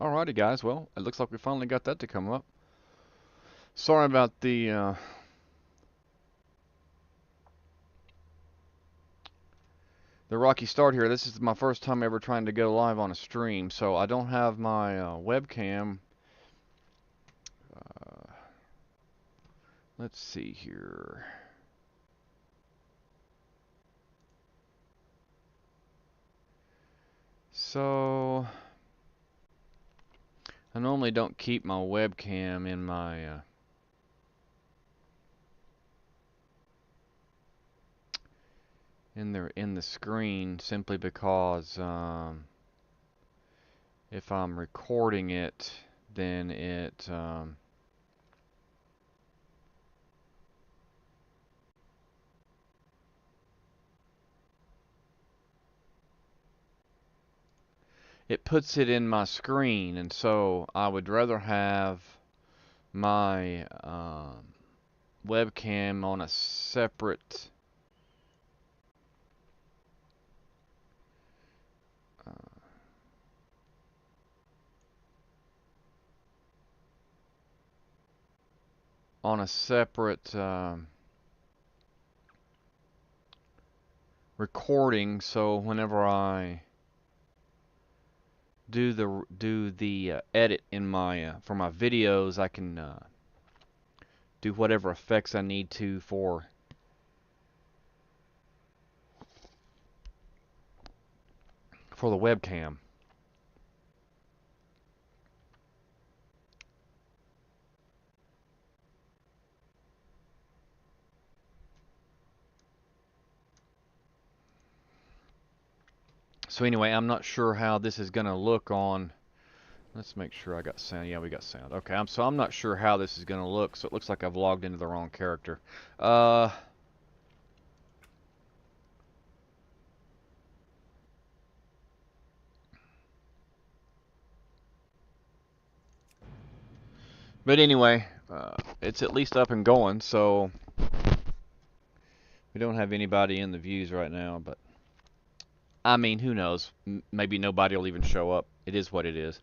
Alrighty, guys. Well, it looks like we finally got that to come up. Sorry about the rocky start here. This is my first time ever trying to go live on a stream, so I don't have my webcam. Uh, let's see here. So I normally don't keep my webcam in my in the screen simply because if I'm recording it, then it puts it in my screen, and so I would rather have my webcam on a separate uh, on a separate recording, so whenever I do the edit in my for my videos, I can do whatever effects I need to for the webcam. So anyway, I'm not sure how this is gonna look on. Let's make sure I got sound. Yeah, we got sound. Okay, I'm not sure how this is gonna look. So it looks like I've logged into the wrong character. But anyway, it's at least up and going. So we don't have anybody in the views right now, but I mean, who knows? Maybe nobody will even show up. It is what it is.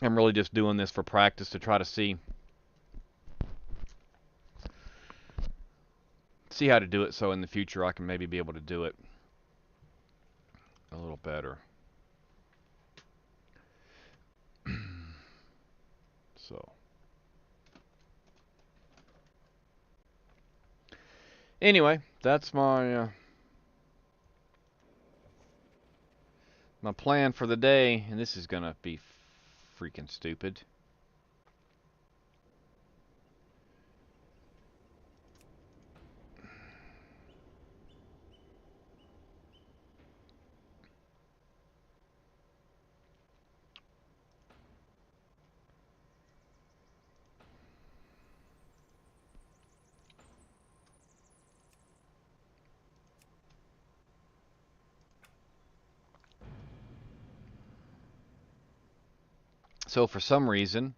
I'm really just doing this for practice to try to see how to do it, so in the future I can maybe be able to do it a little better. So anyway, that's my plan for the day, and this is gonna be freaking stupid. So for some reason,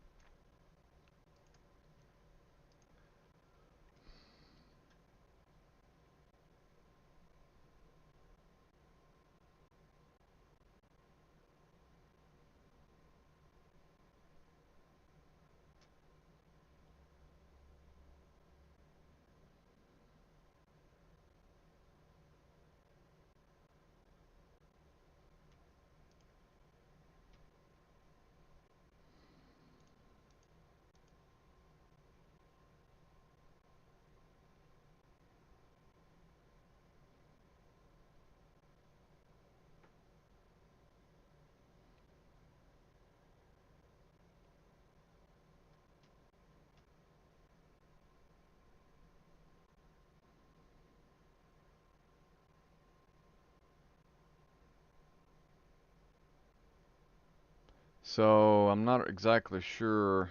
so I'm not exactly sure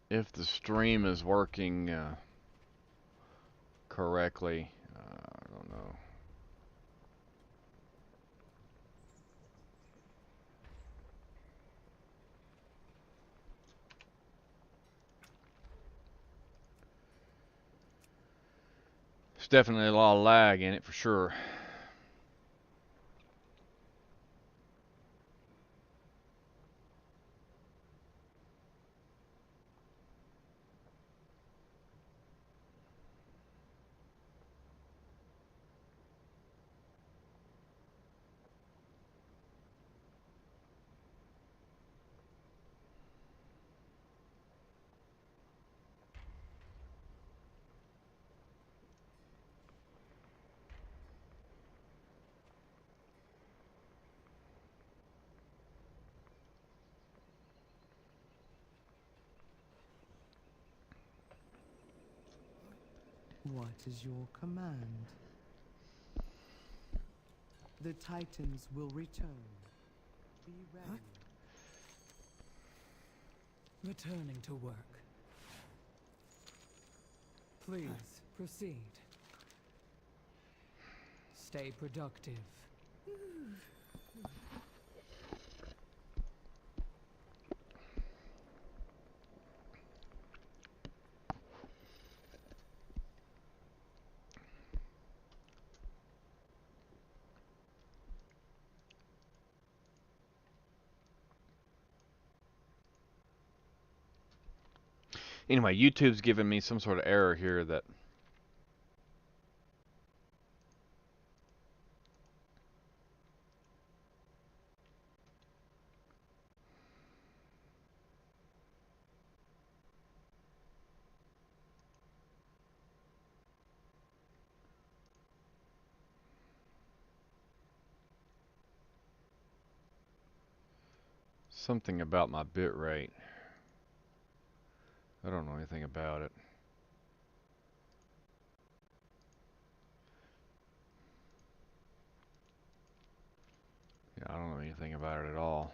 if the stream is working correctly. I don't know. There's definitely a lot of lag in it for sure. What is your command? The Titans will return. Be ready. Returning to work. Please, proceed. Stay productive. Anyway, YouTube's giving me some sort of error here that something about my bit rate. I don't know anything about it. Yeah, I don't know anything about it at all.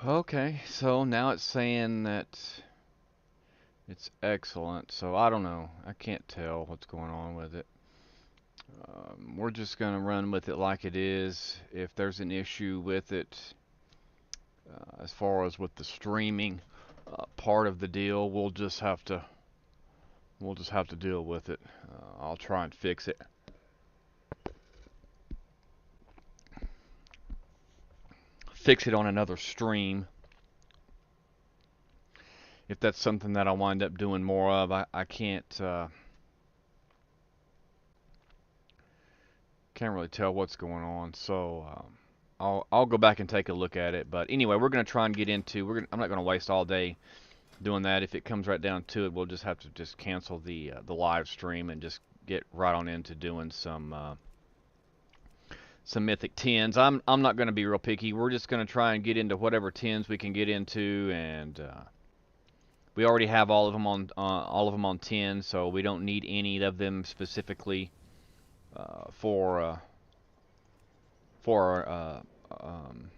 Okay, so now it's saying that it's excellent. So I don't know. I can't tell what's going on with it. We're just going to run with it like it is. If there's an issue with it, as far as with the streaming part of the deal, we'll just have to deal with it. I'll try and fix it. Fix it on another stream. If that's something that I wind up doing more of, I can't really tell what's going on. So I'll go back and take a look at it. But anyway, we're gonna try and get into. I'm not gonna waste all day doing that. If it comes right down to it, we'll just have to just cancel the live stream and just get right on into doing some Mythic 10s. I'm not gonna be real picky. We're just gonna try and get into whatever 10s we can get into, and we already have all of them on 10, so we don't need any of them specifically for for um,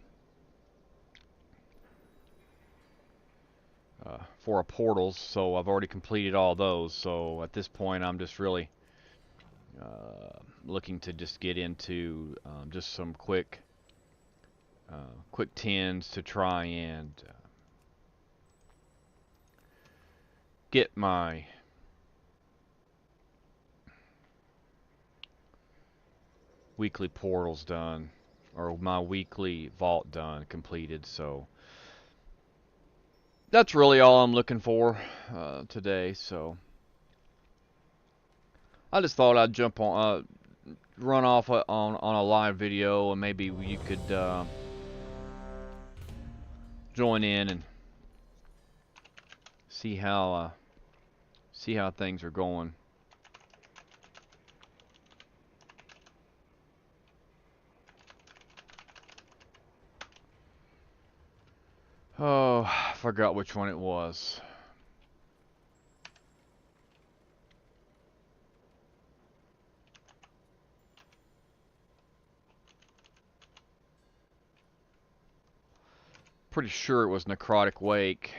for our portals. So I've already completed all those. So at this point, I'm just really looking to just get into just some quick tens to try and get my weekly portals done, or my weekly vault done, completed. So that's really all I'm looking for today. So I just thought I'd jump on, run off on a live video, and maybe you could join in and see how things are going. Oh, I forgot which one it was. Pretty sure it was Necrotic Wake.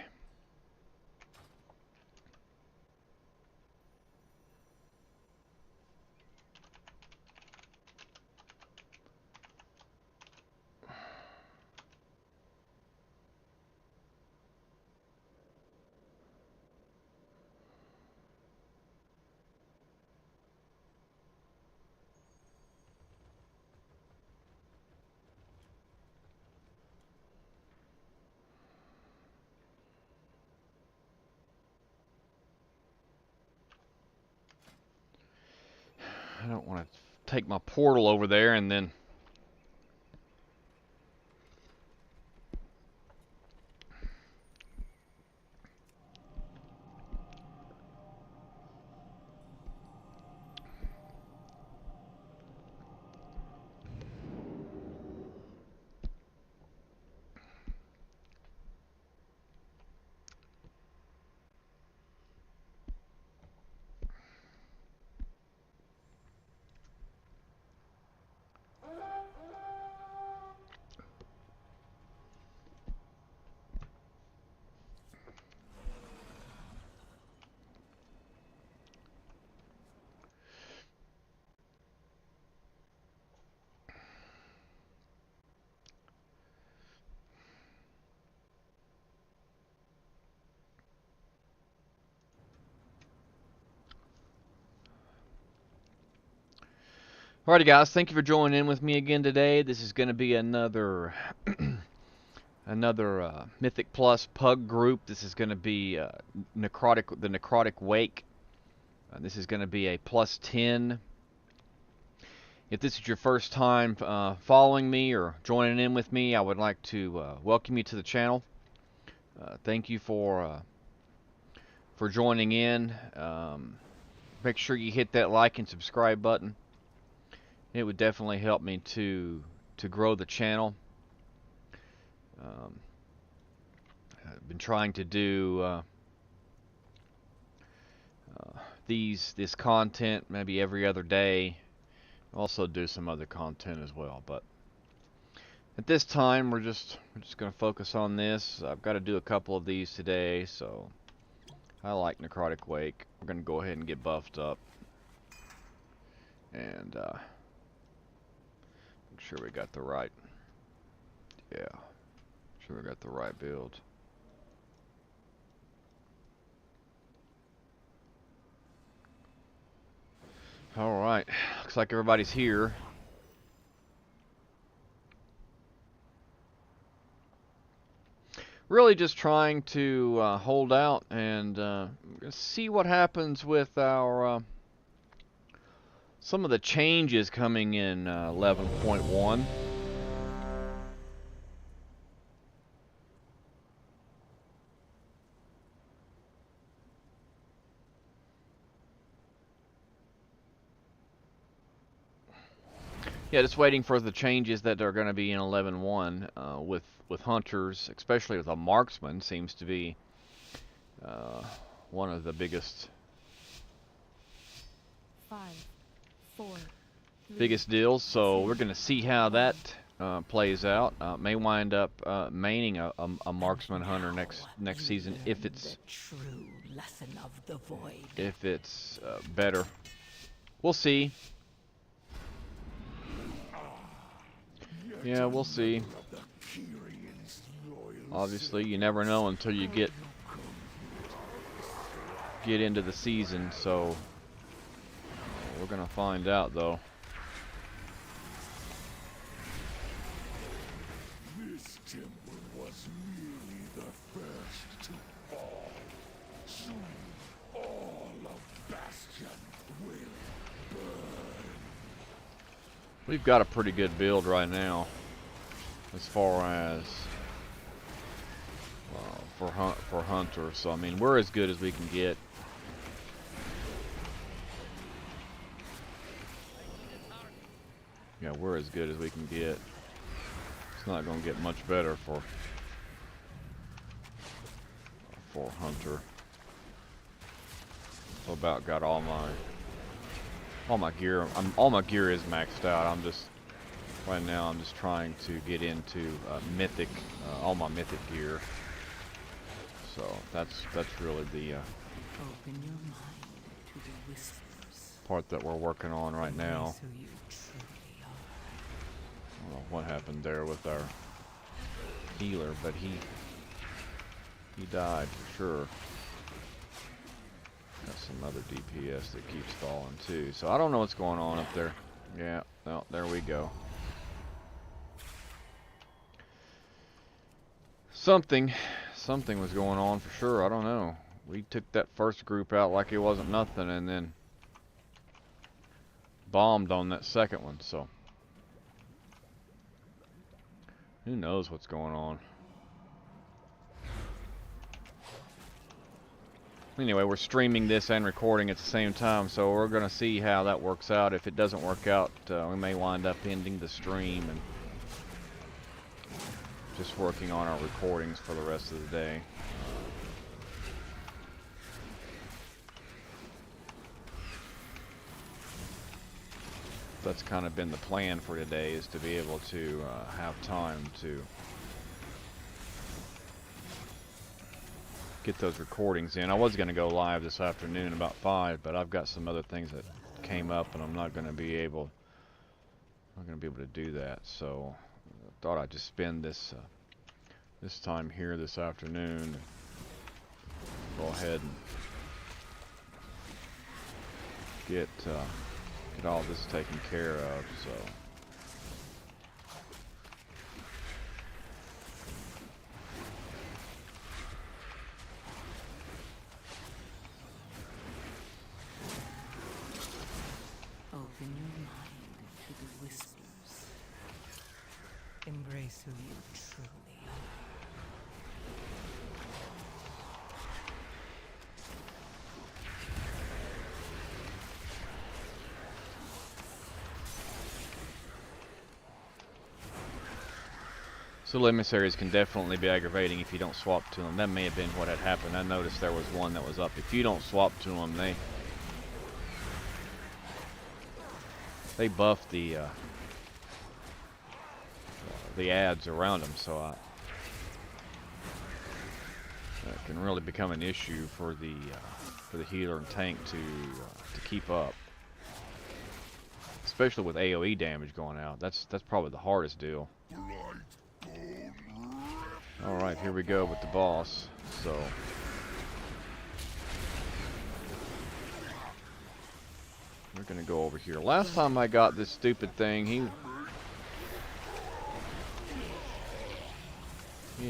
I don't want to take my portal over there and then... Alrighty guys, thank you for joining in with me again today. This is going to be another Mythic Plus Pug group. This is going to be the Necrotic Wake. This is going to be a plus 10. If this is your first time following me or joining in with me, I would like to welcome you to the channel. Thank you for joining in. Make sure you hit that like and subscribe button. It would definitely help me to grow the channel. I've been trying to do this content maybe every other day. Also do some other content as well, but At this time, we're just going to focus on this. I've got to do a couple of these today, so I like Necrotic Wake. We're going to go ahead and get buffed up. And make sure we got the right, yeah, make sure we got the right build. Alright, looks like everybody's here. Really just trying to hold out and see what happens with our some of the changes coming in 11.1. Yeah, just waiting for the changes that are going to be in 11.1 with hunters, especially with a marksman, seems to be one of the biggest 5, 4, 3, biggest deals. So we're going to see how that plays out. May wind up maining a marksman hunter next season if it's True lesson of the void. better. We'll see. Yeah, we'll see. Obviously, you never know until you get into the season, so we're gonna find out though. This temple was merely the first to fall. Soon all of Bastion will burn. We've got a pretty good build right now, as far as for hunters. So I mean, we're as good as we can get. Yeah, we're as good as we can get. It's not going to get much better for hunter. So about got all my gear. All my gear is maxed out. I'm just right now. I'm just trying to get into Mythic, all my Mythic gear. So that's really the Open your mind to the whispers. part that we're working on right now. Who you truly are. I don't know what happened there with our healer, but he died for sure. Got some other DPS that keeps falling too. So I don't know what's going on up there. Yeah, well, there we go. Something was going on for sure. I don't know. We took that first group out like it wasn't nothing and then bombed on that second one, so who knows what's going on. Anyway, we're streaming this and recording at the same time, so we're going to see how that works out. If it doesn't work out, we may wind up ending the stream and just working on our recordings for the rest of the day. That's kind of been the plan for today, is to be able to have time to get those recordings in. I was going to go live this afternoon about 5, but I've got some other things that came up and I'm not going to be able to do that. So I thought I'd just spend this time here this afternoon and go ahead and get all this taken care of. So Open your mind to the whispers. Embrace who you truly are. So emissaries can definitely be aggravating if you don't swap to them. That may have been what had happened. I noticed there was one that was up. If you don't swap to them, they buff the the ads around them, so that can really become an issue for the healer and tank to keep up, especially with AOE damage going out. That's probably the hardest deal. All right, here we go with the boss. So we're gonna go over here. Last time I got this stupid thing, he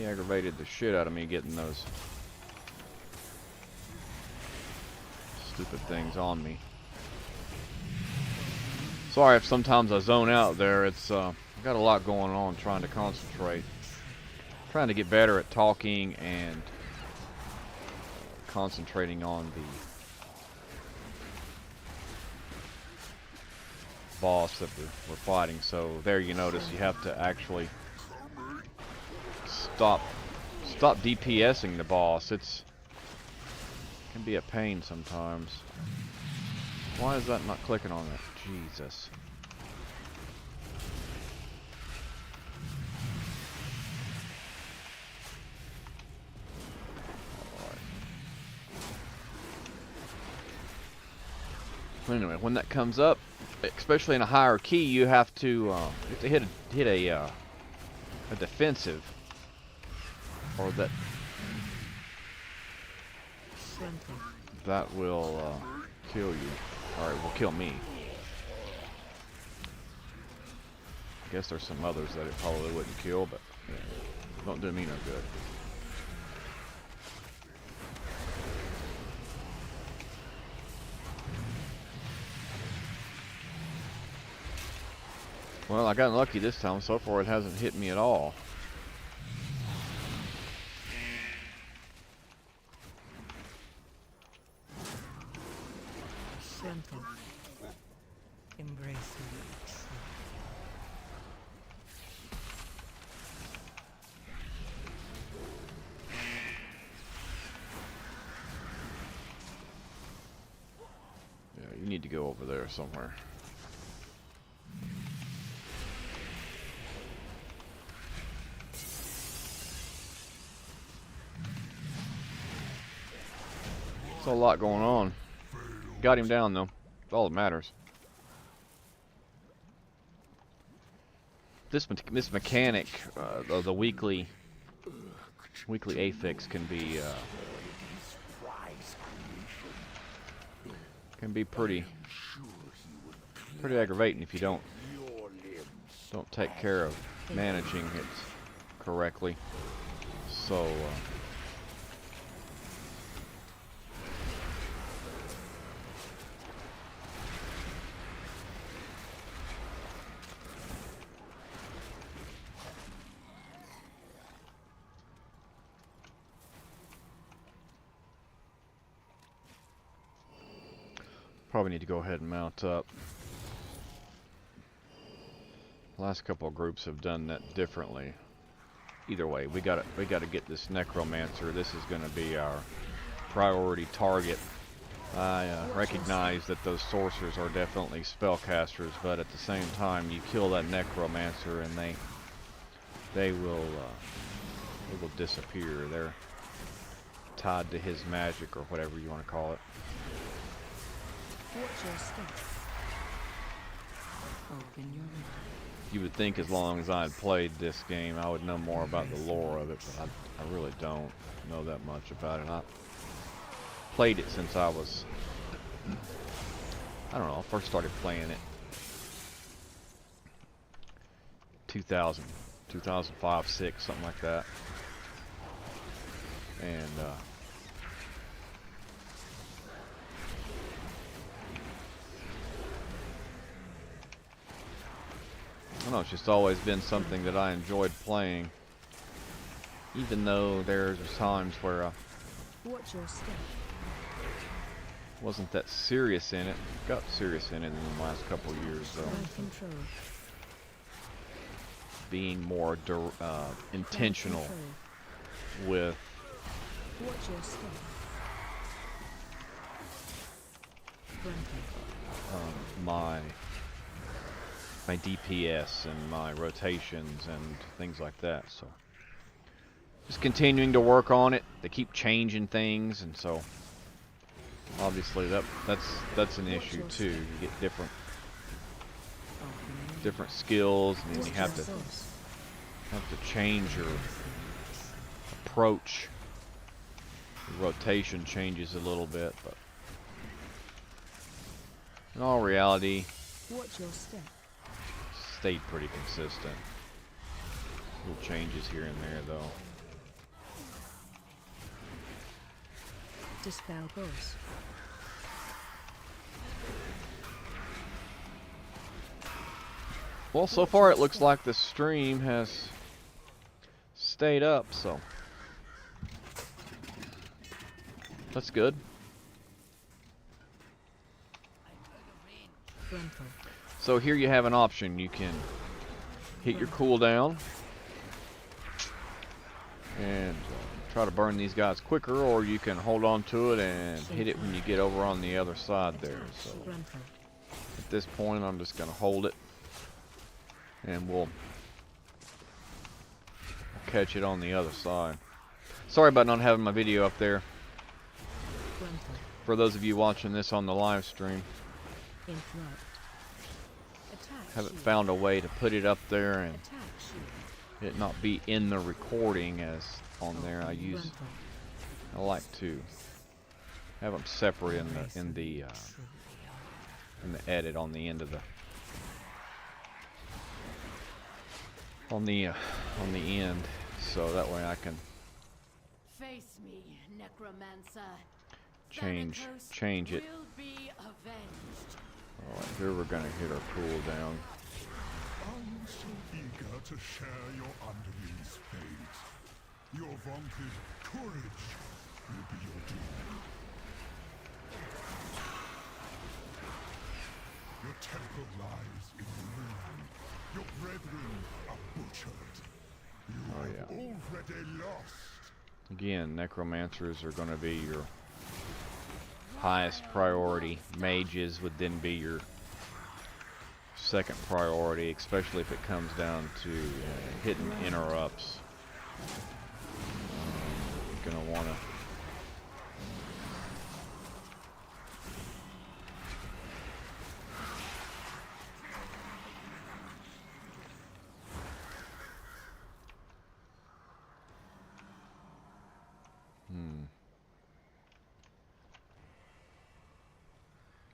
aggravated the shit out of me getting those stupid things on me. Sorry if sometimes I zone out there. It's I got a lot going on trying to concentrate. Trying to get better at talking and concentrating on the boss that we're fighting. So there you notice you have to actually stop DPSing the boss. It can be a pain sometimes. Why is that not clicking on that? Jesus. Anyway, when that comes up, especially in a higher key, you have to hit a defensive, or that will kill you, or it will kill me. I guess there's some others that it probably wouldn't kill, but yeah, don't do me no good. Well, I got lucky this time. So far, it hasn't hit me at all. Simple. Embrace it. Yeah, you need to go over there somewhere. There's a lot going on. Got him down though. That's all that matters. This mechanic, the weekly affix can be pretty aggravating if you don't take care of managing it correctly. So probably need to go ahead and mount up. Last couple of groups have done that differently. Either way, we gotta get this necromancer. This is gonna be our priority target. I recognize that those sorcerers are definitely spellcasters, but at the same time, you kill that necromancer and they will disappear. They're tied to his magic or whatever you want to call it. Watch your step. Open your mind. You would think as long as I had played this game, I would know more about the lore of it, but I really don't know that much about it. I played it since I was, I don't know, I first started playing it 2005, 6, something like that. And I don't know, it's just always been something that I enjoyed playing, even though there's times where I Watch your step. wasn't that serious in it. Got serious in it in the last couple of years, though. Control. Being more intentional with Watch your step. my my DPS and my rotations and things like that. So just continuing to work on it. They keep changing things, and so obviously that's an issue too. You get different skills, and then you have to change your approach. The rotation changes a little bit, but in all reality, stayed pretty consistent. Little changes here and there, though. Dispel goes. Well, so far it looks like the stream has stayed up, so that's good. So here you have an option. You can hit your cooldown and try to burn these guys quicker, or you can hold on to it and hit it when you get over on the other side there. So at this point I'm just going to hold it, and we'll catch it on the other side. Sorry about not having my video up there for those of you watching this on the live stream. Haven't found a way to put it up there and it not be in the recording as on there. I like to have them separate in the edit on the end of the on the end, so that way I can face me, necromancer. change it. Will be avenged. Alright, here we're gonna hit our cooldown. Are you so eager to share your underling's fate? Your vaunted courage will be your doom. Your temple lies in ruin. Your brethren are butchered. You have already lost. Again, necromancers are going to be your highest priority. Mages would then be your second priority, especially if it comes down to hitting interrupts. You're going to want to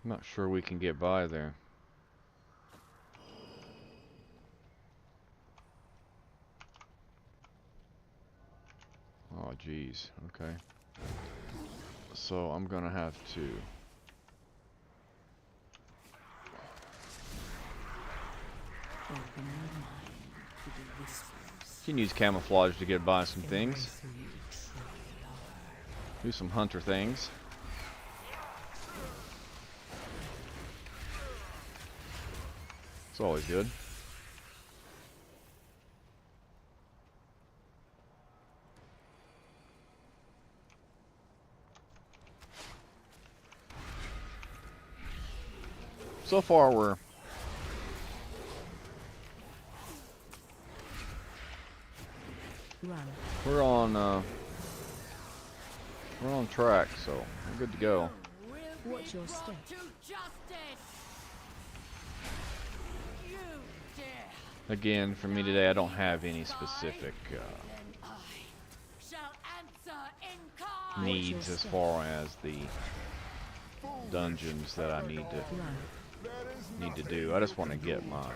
I'm not sure we can get by there. Oh, geez. Okay. So I'm gonna have to. You can use camouflage to get by some things. Do some hunter things. It's always good. So far we're on track, so we're good to go. What's your step? Again, for me today, I don't have any specific needs as far as the dungeons that I need to do. I just want to get my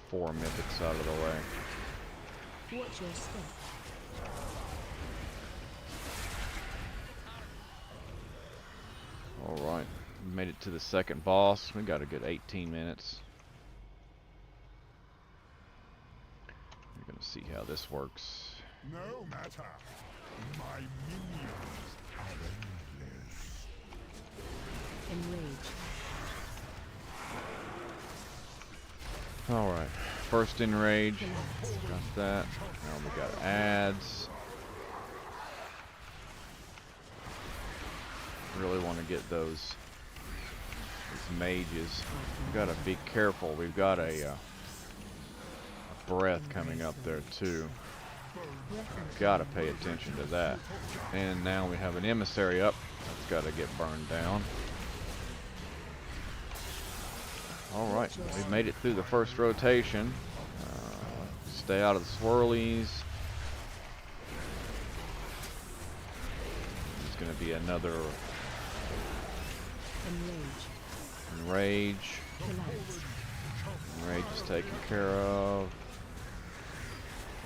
4 mythics out of the way. What's your step? Alright, made it to the second boss. We got a good 18 minutes. We're gonna see how this works. No matter. My minions are endless. Enrage. Alright, first enrage. Got that. Now we got ads. Really want to get those mages. We've got to be careful. We've got a breath coming up there too. Got to pay attention to that. And now we have an emissary up. That's got to get burned down. Alright, we've made it through the first rotation. Stay out of the swirlies. There's going to be another enrage. Enrage is taken care of.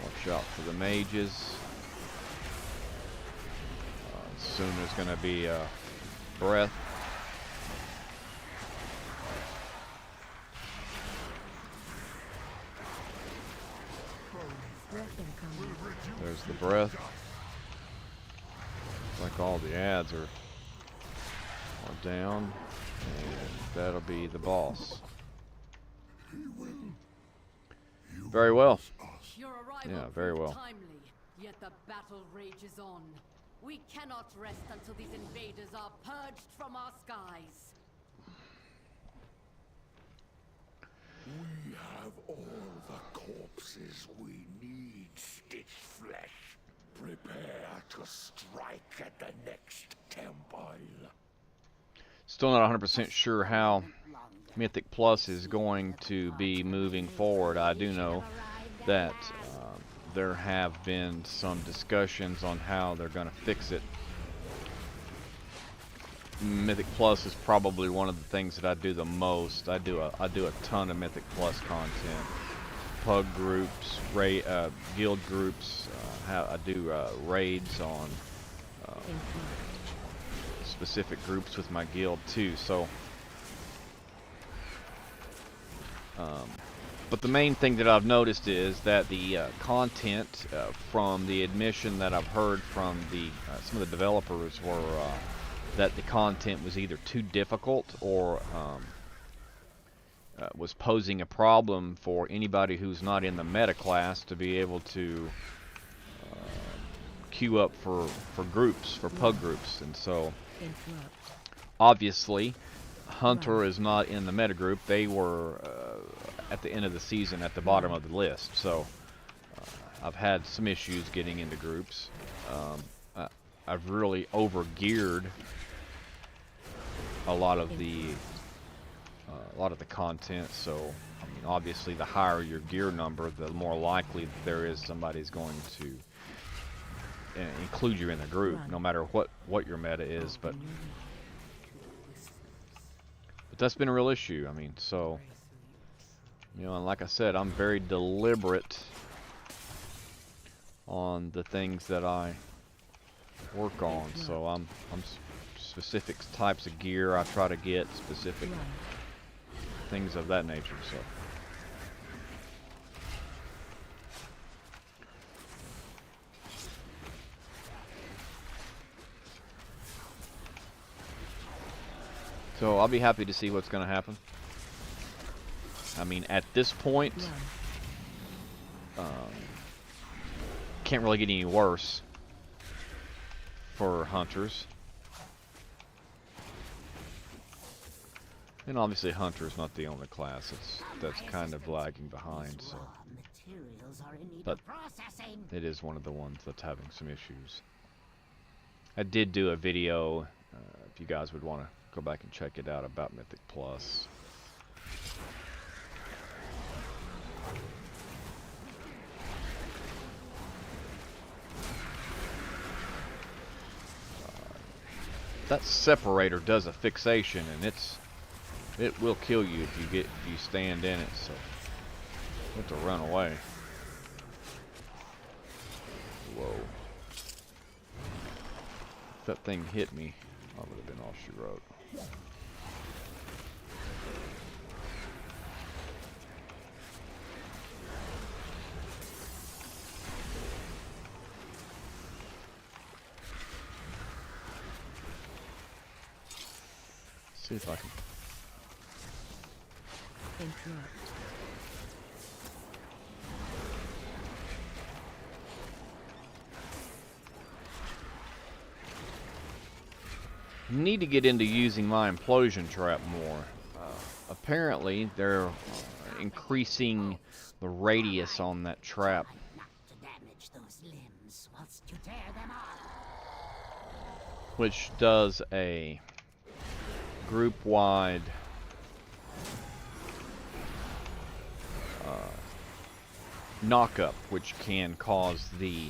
Watch out for the mages. Soon there's going to be a breath. There's the breath. Looks like all the ads are down, and that'll be the boss. Very well. Yeah, very well. Timely, yet the battle rages on. We cannot rest until these invaders are purged from our skies. We have all the corpses we need, Stitch Flesh. Prepare to strike at the next temple. Still not 100% sure how Mythic Plus is going to be moving forward. I do know that there have been some discussions on how they're going to fix it. Mythic Plus is probably one of the things that I do the most. I do a ton of Mythic Plus content. Pugg Groups, guild groups. I do raids on specific groups with my guild too. So, but the main thing that I've noticed is that the content from the admission that I've heard from the some of the developers were that the content was either too difficult or was posing a problem for anybody who's not in the meta class to be able to queue up for groups, for Pugg Groups. And so obviously Hunter is not in the meta group. They were at the end of the season at the bottom of the list, so I've had some issues getting into groups. I've really over geared a lot of the content, so I mean, obviously the higher your gear number, the more likely there is somebody's going to include you in the group, no matter what your meta is. But that's been a real issue. I mean, so, you know, and like I said, I'm very deliberate on the things that I work on. So I'm specific types of gear I try to get, specific things of that nature. So I'll be happy to see what's going to happen. I mean, at this point, can't really get any worse for hunters. And obviously Hunter's not the only class that's kind of lagging behind, so. But it is one of the ones that's having some issues. I did do a video, if you guys would want to go back and check it out, about Mythic Plus. That separator does a fixation, and it will kill you if you stand in it, so you have to run away. Whoa. If that thing hit me, I would have been all she wrote. See if I can interrupt. need to get into using my implosion trap more. apparently they're increasing the radius on that trap. Not to damage those limbs whilst you tear them off. Which does a group-wide knock-up, which can cause the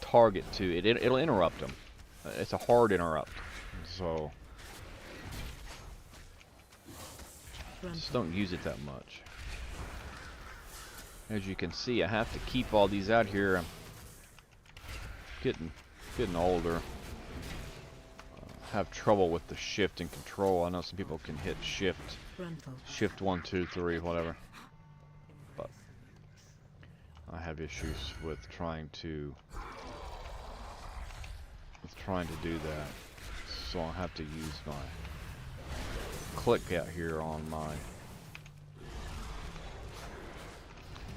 target to it'll interrupt them. It's a hard interrupt, so just don't use it that much. As you can see, I have to keep all these out here. I'm getting older. Have trouble with the shift and control. I know some people can hit shift 1, 2, 3, whatever, but I have issues with trying to do that, so I'll have to use my click out here on my. I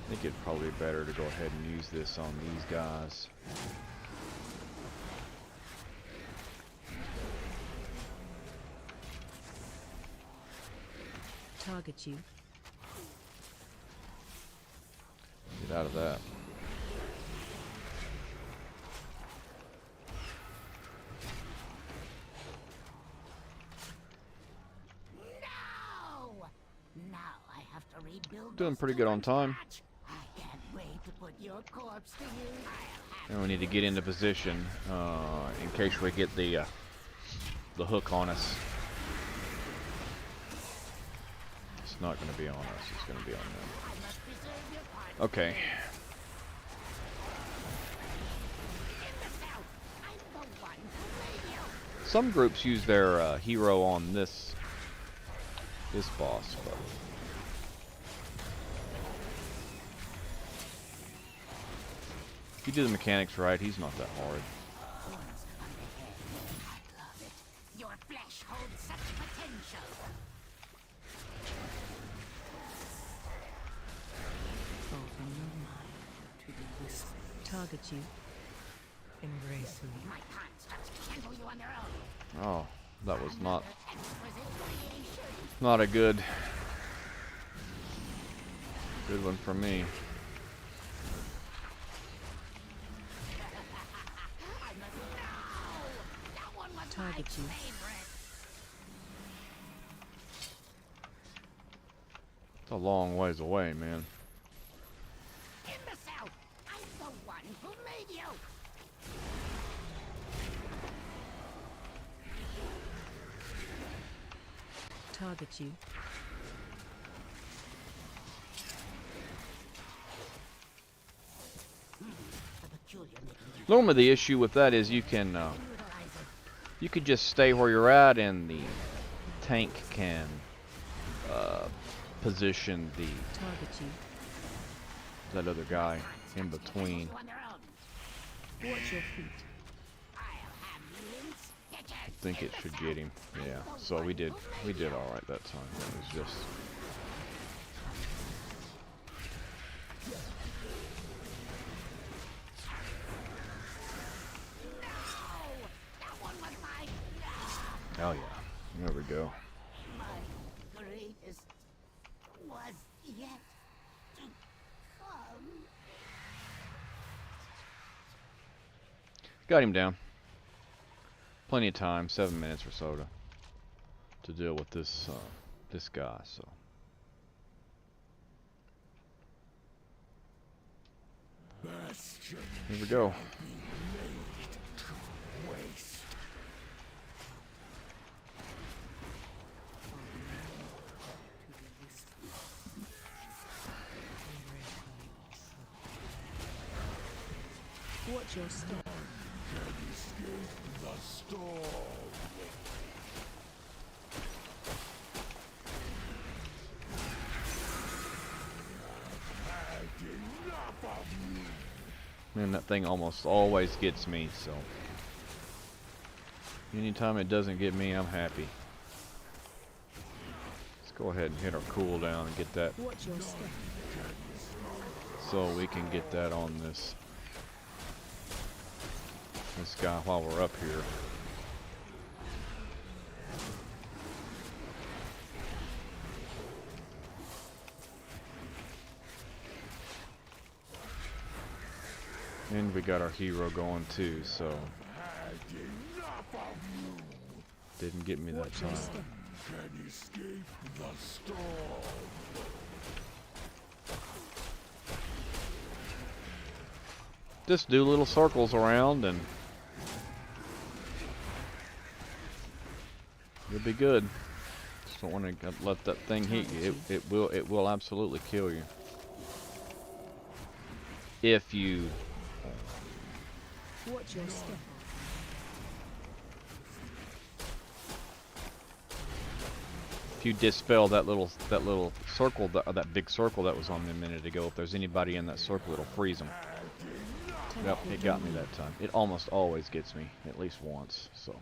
think it'd probably be better to go ahead and use this on these guys. Target you. Get out of that. No! Now I have to rebuild. Doing pretty good on time. I can't wait to put your corpse to use. And we need to get into position in case we get the hook on us. It's not going to be on us. It's going to be on them. Okay. Some groups use their hero on this boss, but if you do the mechanics right, he's not that hard. Your flesh holds such potential. Open your mind to the whisper. Target you. Embrace me. My constructs handle you on their own. Oh, that was not Exquisite creation. a good one for me. Target you. It's a long ways away, man. Imbecile! I'm the one who made you! Target you. Normally the issue with that is you could just stay where you're at and the tank can position Target you. that other guy in between. Watch your feet. I think it should get him. Yeah, so we did all right that time. It was just oh yeah, there we go. My greatest was yet to come. Got him down. Plenty of time, 7 minutes or so to deal with this guy. So here we go. Watch your step. Man, that thing almost always gets me, so anytime it doesn't get me, I'm happy. Let's go ahead and hit our cooldown and get that Watch your step. so we can get that on this this guy while we're up here. And we got our hero going too, so didn't get me that time. Can escape the storm. Just do little circles around and you'll be good. Just don't want to let that thing hit you. It will absolutely kill you. If you Watch your step. dispel that little circle, that big circle that was on me a minute ago, if there's anybody in that circle, it'll freeze them. Yep, it got me that time. It almost always gets me, at least once, so.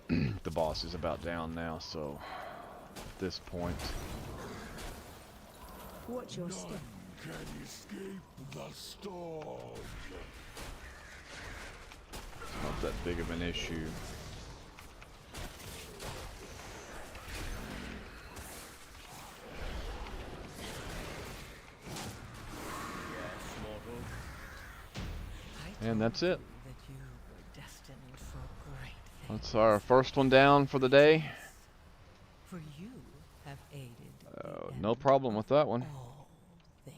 The boss is about down now, so at this point. Watch your step. Can escape the storm. It's not that big of an issue. And that's it. That you were destined for great things. That's our first one down for the day. For you have aided the No end problem with that one. of all things.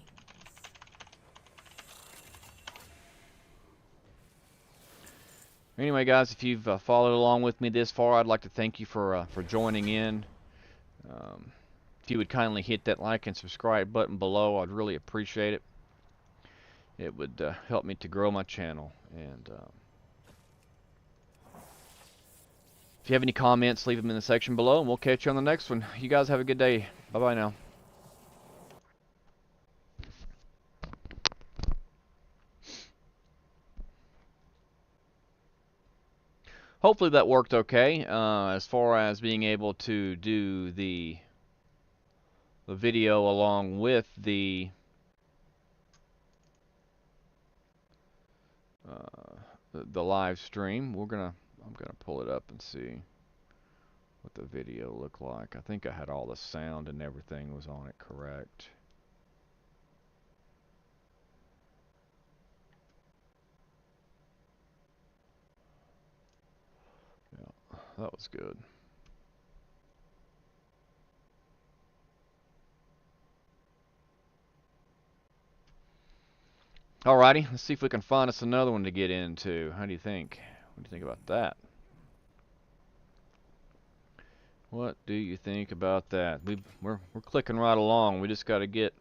Anyway, guys, if you've followed along with me this far, I'd like to thank you for joining in. If you would kindly hit that like and subscribe button below, I'd really appreciate it. It would help me to grow my channel. And if you have any comments, leave them in the section below, and we'll catch you on the next one. You guys have a good day. Bye-bye now. Hopefully that worked okay, as far as being able to do the video along with the live stream. I'm gonna pull it up and see what the video looked like. I think I had all the sound and everything was on it correct. Yeah, that was good. Alrighty, let's see if we can find us another one to get into. How do you think? What do you think about that? What do you think about that? We're clicking right along. We just got to get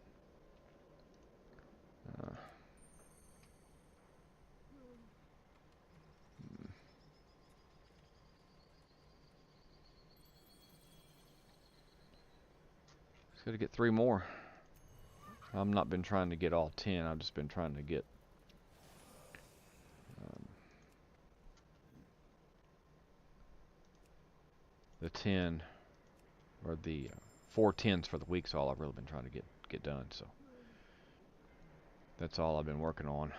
just got to get 3 more. I've not been trying to get all 10. I've just been trying to get the 10 or the 4 10s for the week's all I've really been trying to get done. So that's all I've been working on.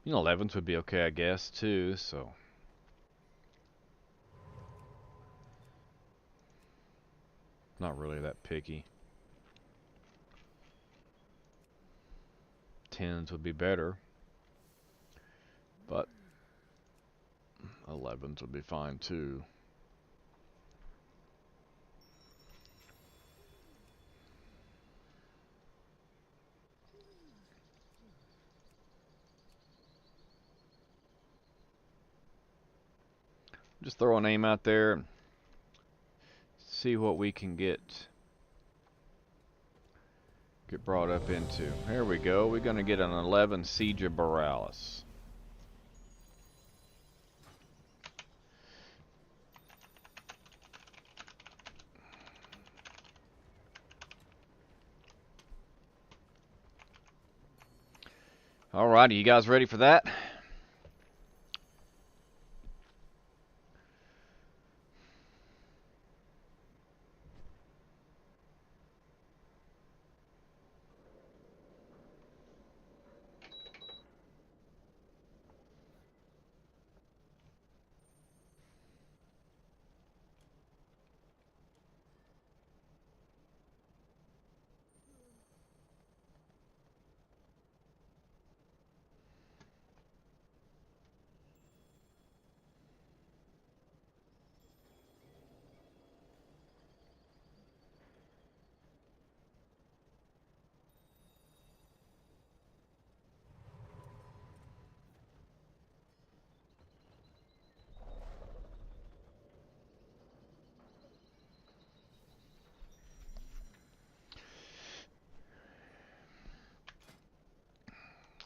You know, 11s would be okay, I guess, too, so. Not really that picky. 10s would be better. But 11s would be fine, too. Just throw a name out there and see what we can get brought up into. Here we go. We're going to get an 11 Siege of Borealis. Alrighty, you guys ready for that?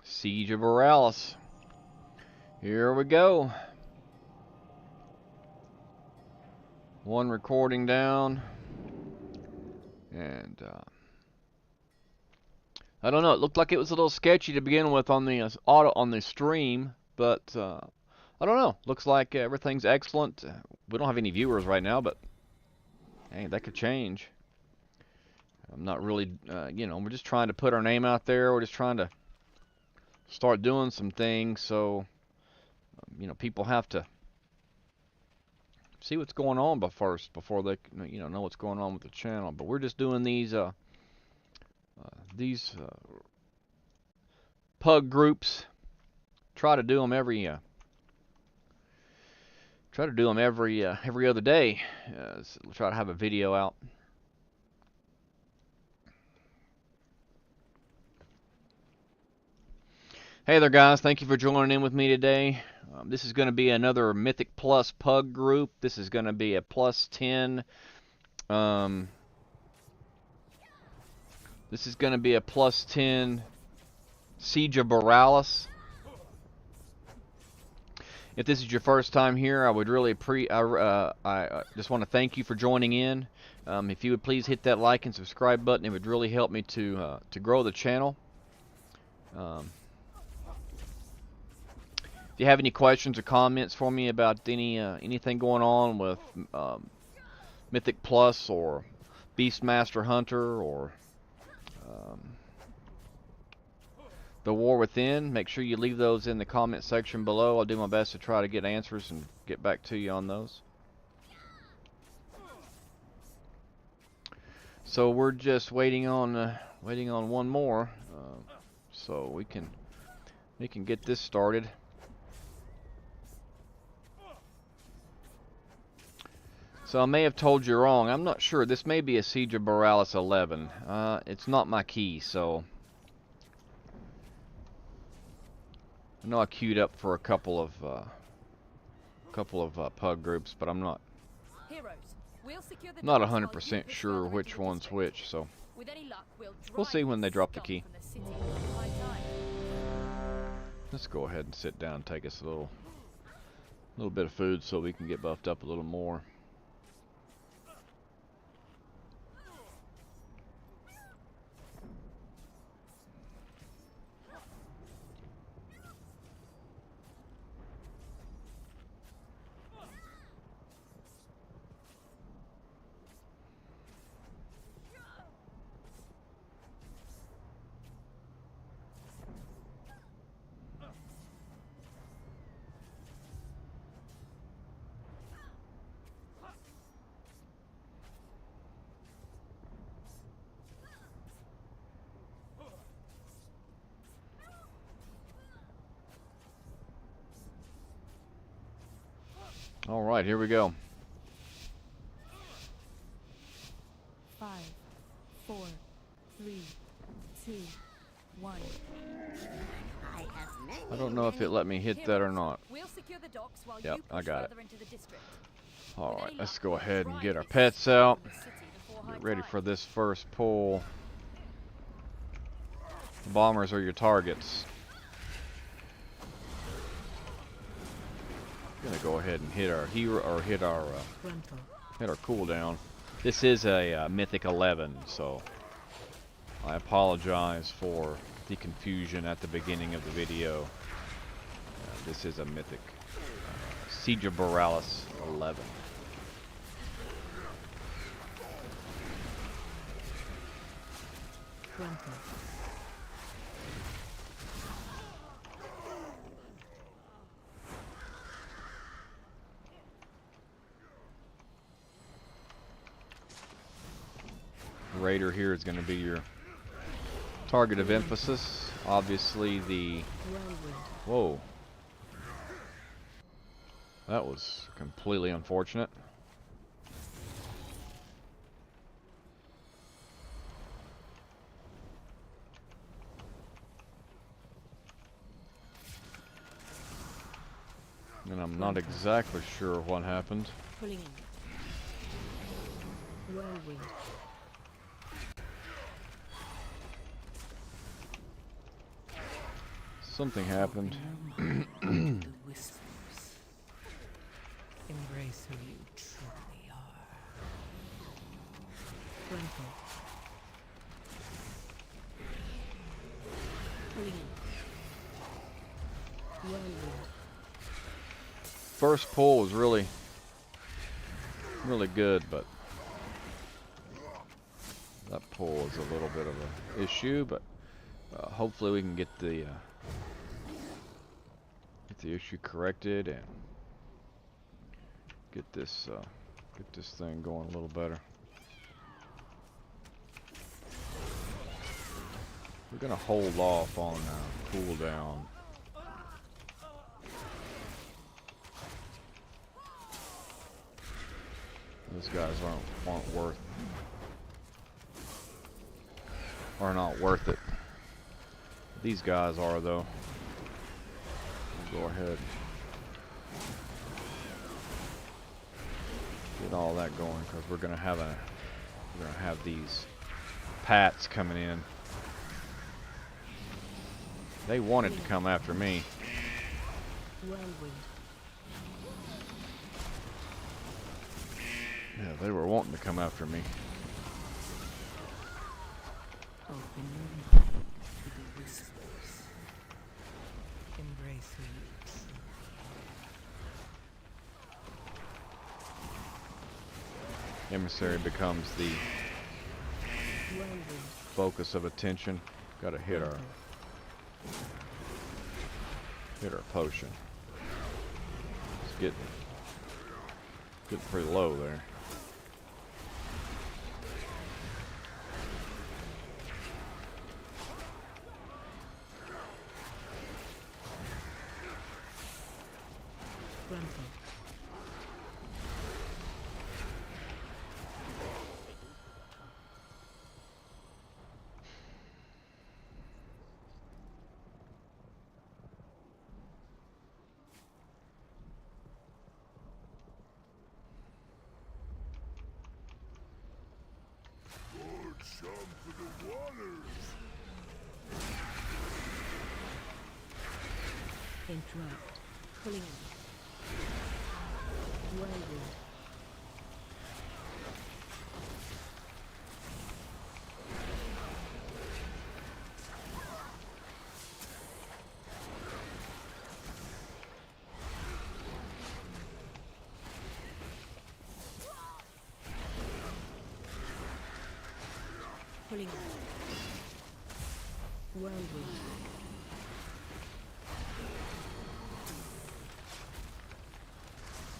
Siege of Borealis. Here we go. One recording down. And I don't know, it looked like it was a little sketchy to begin with on the stream, but I don't know. Looks like everything's excellent. We don't have any viewers right now, but hey, that could change. I'm not really, you know, we're just trying to put our name out there. We're just trying to start doing some things, so you know, people have to see what's going on first before they, you know what's going on with the channel. But we're just doing these Pugg Groups. Try to do them every other day. So we'll try to have a video out. Hey there, guys. Thank you for joining in with me today. This is going to be another Mythic Plus Pugg group. This is going to be a plus 10. This is going to be a plus 10 Siege of Borealis. If this is your first time here, I would really I just want to thank you for joining in. If you would please hit that like and subscribe button, it would really help me to grow the channel. If you have any questions or comments for me about anything going on with Mythic Plus or Beastmaster Hunter or The War Within, make sure you leave those in the comment section below. I'll do my best to try to get answers and get back to you on those. So we're just waiting on one more, so we can get this started. So I may have told you wrong. I'm not sure. This may be a Siege of Borealis 11. It's not my key, so I know I queued up for a couple of Pugg Groups, but I'm not 100% sure which one's which. So we'll see when they drop the key. Let's go ahead and sit down and take us a little bit of food so we can get buffed up a little more. All right, here we go. 5, 4, 3, 2, 1. I don't know if it let me hit that or not. secure the docks while Yep, you I push got it. further into the district. Alright, let's go ahead and get our pets out. Get ready for this first pull. The bombers are your targets. Gonna go ahead and hit our hero, or hit our cooldown. This is a Mythic 11, so I apologize for the confusion at the beginning of the video. This is a Mythic Siege of Borealis 11. Raider here is going to be your target of emphasis. Obviously the... Whoa. That was completely unfortunate. And I'm not exactly sure what happened. Pulling in. Whirlwind. Something happened. The whispers. Embrace who you truly are. Gruntle. Pulling in. Whirlwind. First pull was really good, but that pull is a little bit of an issue, but hopefully we can get the issue corrected and get this thing going a little better. We're gonna hold off on cooldown. Those guys are not worth it. These guys are, though. We'll go ahead, get all that going, because we're gonna have these pats coming in. They wanted to come after me. Yeah, they were wanting to come after me. Open your mind to the whispers. Embrace who you truly are. Emissary becomes the focus of attention. Gotta hit our potion. It's getting pretty low there. Jump for the waters! Interrupt. Pulling in. Whirlwind. Pulling in. Whirlwind.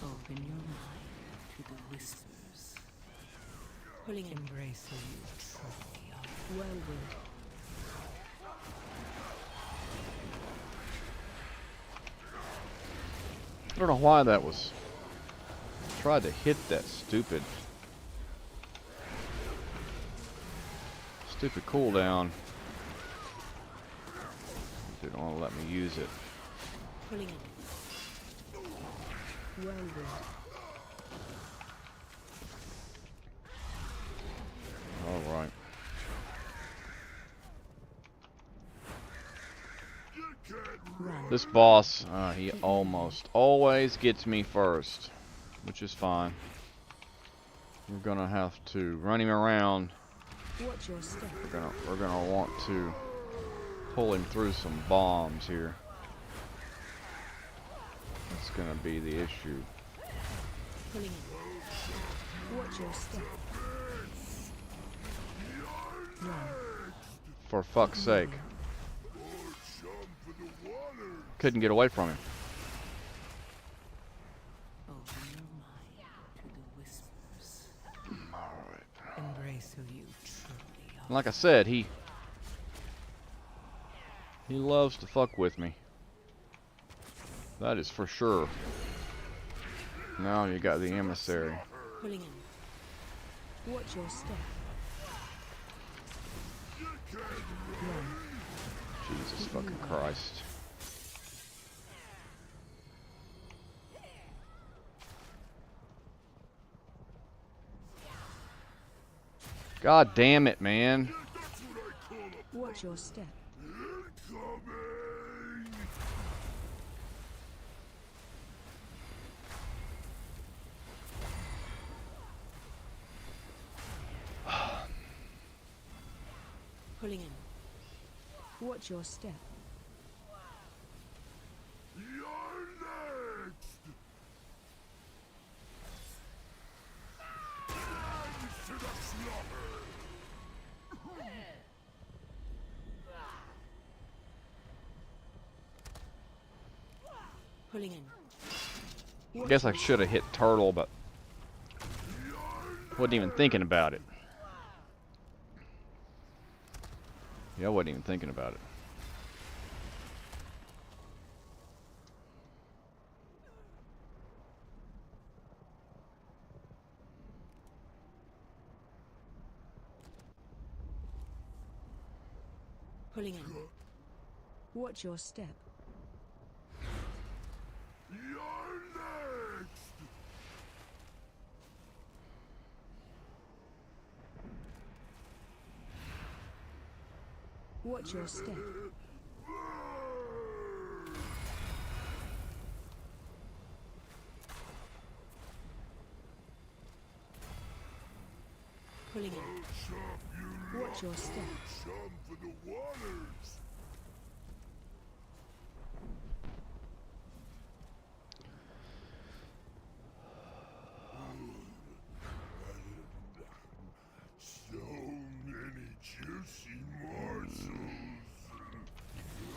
Open your mind to the whispers. Pulling in. Embrace who you truly are. Whirlwind. I don't know why that was. Tried to hit that stupid cooldown. They don't want to let me use it. Pulling in. Whirlwind. All right. This boss, he almost always gets me first, which is fine. We're gonna have to run him around. Watch your step. We're gonna want to pull him through some bombs here. That's gonna be the issue. Pulling in. Watch your step. Run. For fuck's sake. Couldn't get away from him. Open your mind to the whispers. Alright. Embrace who you truly are. Like I said, he loves to fuck with me. That is for sure. Now you got the emissary. Pulling in. Watch your step. Run. Jesus fucking Christ. God damn it, man. Watch your step. Pulling in. Watch your step. Pulling in. I guess I should have hit turtle, but wasn't even thinking about it. Yeah, I wasn't even thinking about it. Pulling in. Watch your step. Watch your step. Pulling in. Watch your step.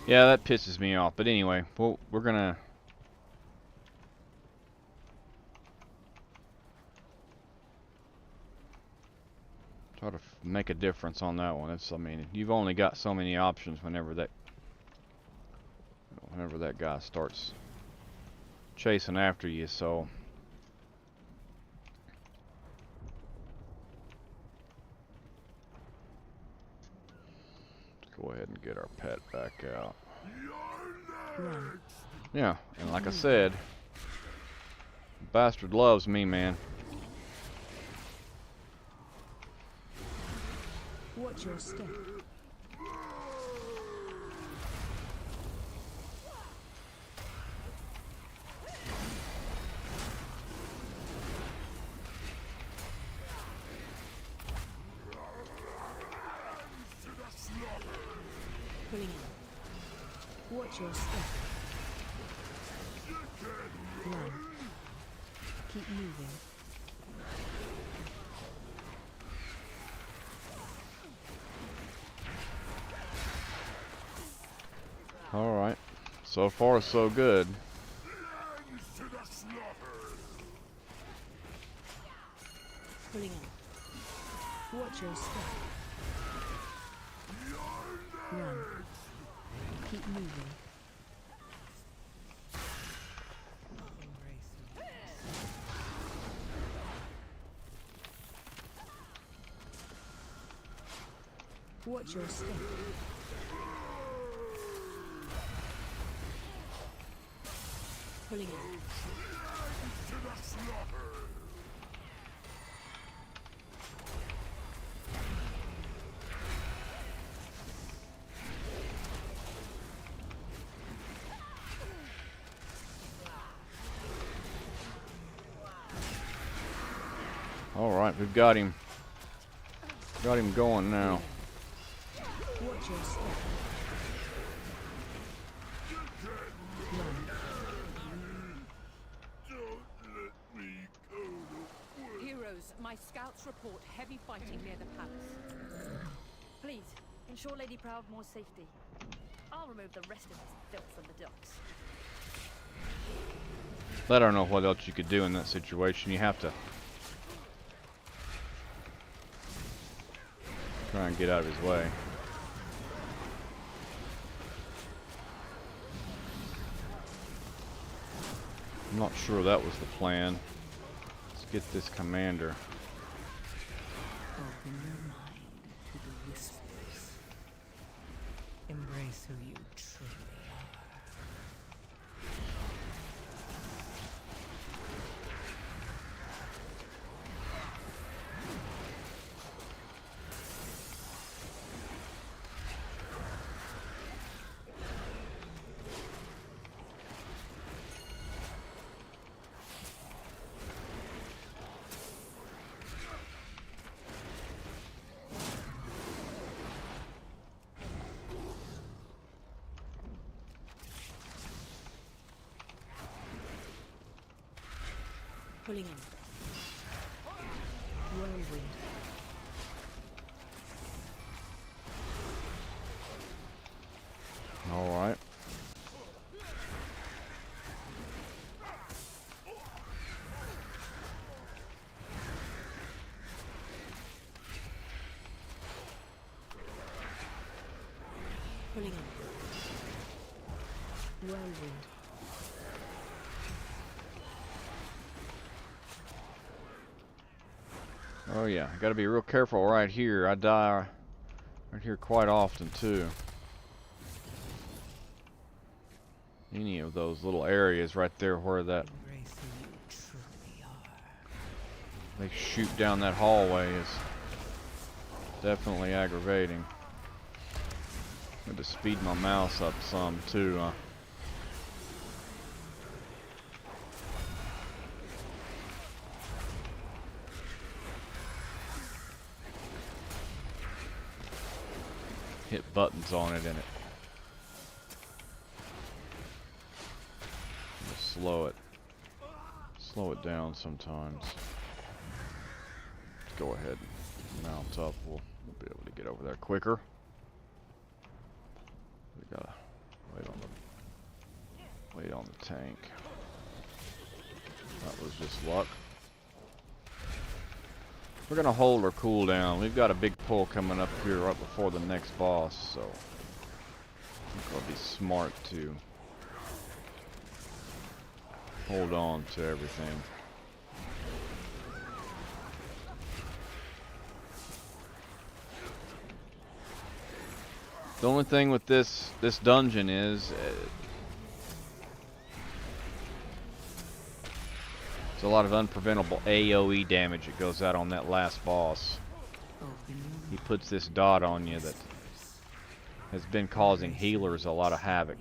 Yeah, that pisses me off. But anyway, we're gonna try to make a difference on that one. I mean, you've only got so many options whenever that guy starts chasing after you. So let's go ahead and get our pet back out. Run. Yeah, and like I said, bastard loves me, man. Watch your step. Pulling in. Watch your step. Run. Keep moving. Alright. So far, so good. Pulling in. Watch your step. Run. Keep moving. Watch your step. Pulling in. All right, we've got him. Got him going now. Watch your step. Heroes, my scouts report heavy fighting near the palace. Please, ensure Lady Proudmoore's safety. I'll remove the rest of this filth from the docks. I don't know what else you could do in that situation. You have to try and get out of his way. I'm not sure that was the plan. Let's get this commander. Open your mind to the whispers. Embrace who you truly are. Pulling in. Whirlwind. All right. Pulling in. Whirlwind. Oh yeah, I gotta be real careful right here. I die right here quite often too. Any of those little areas right there where that Embrace who you truly are. they shoot down that hallway is definitely aggravating. I had to speed my mouse up some too. Hit buttons on it and it just slow it down sometimes. Let's go ahead and mount up. We'll be able to get over there quicker. We gotta wait on the tank. That was just luck. We're gonna hold our cooldown. We've got a big pull coming up here right before the next boss, so I think it'll be smart to hold on to everything. The only thing with this dungeon is it's a lot of unpreventable AoE damage that goes out on that last boss. He puts this dot on you that has been causing healers a lot of havoc.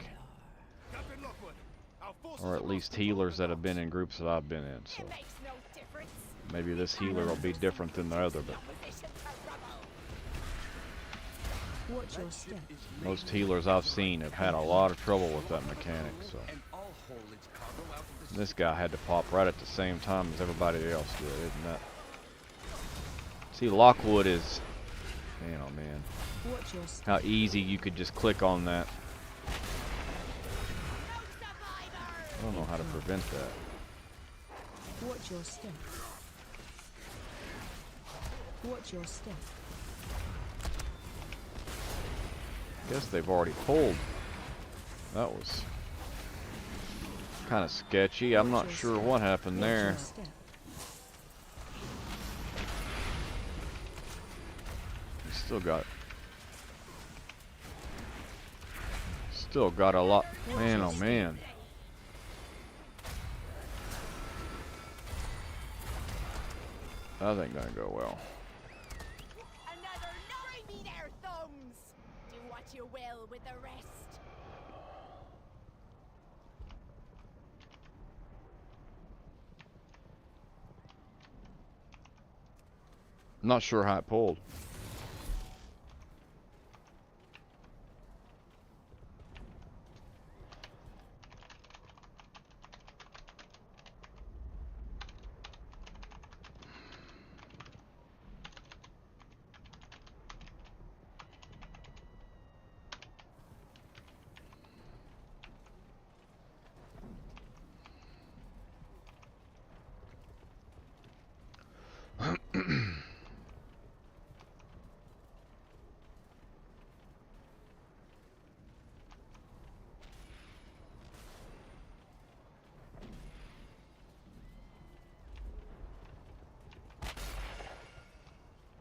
Or at least healers that have been in groups that I've been in, so maybe this healer will be different than the other, but Watch your step. most healers I've seen have had a lot of trouble with that mechanic, so this guy had to pop right at the same time as everybody else did, isn't that? See, Lockwood is, man oh man, Watch your step. how easy you could just click on that. I don't know how to prevent that. Watch your step. Watch your step. Guess they've already pulled. That was kind of sketchy. I'm not sure what happened there. Still got a lot. Man, oh man. That ain't gonna go well. Another bring me their thumbs. Do what you will with the rest. I'm not sure how it pulled.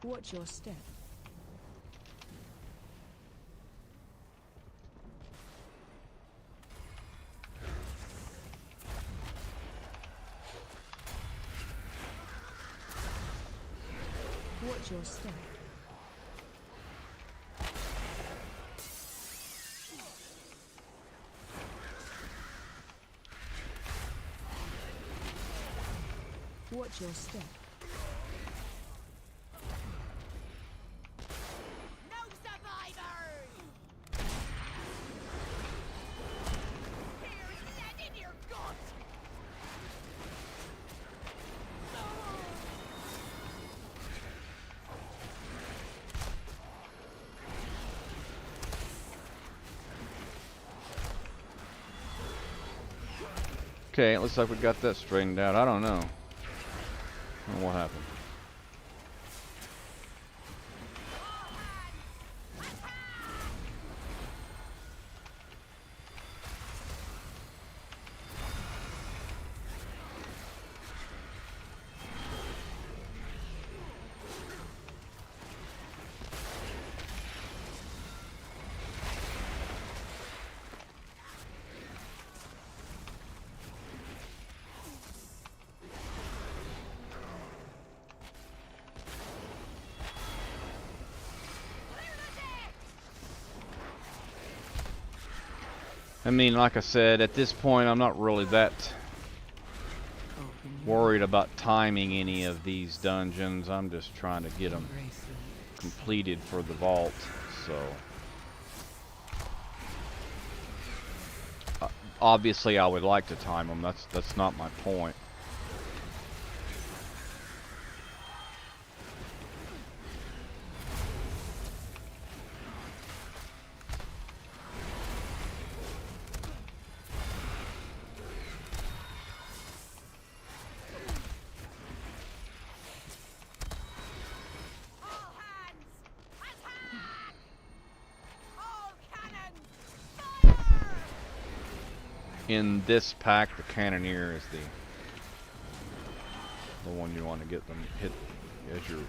Watch your step. Watch your step. Watch your step. No survivors! Here's lead in your gut! Okay, it looks like we got that straightened out. I don't know. I don't know what happened. I mean, like I said, at this point, I'm not really that worried about timing any of these dungeons. I'm just trying to get them completed for the vault. So, obviously, I would like to time them. That's not my point. In this pack, the Cannoneer is the one you want to get them hit as your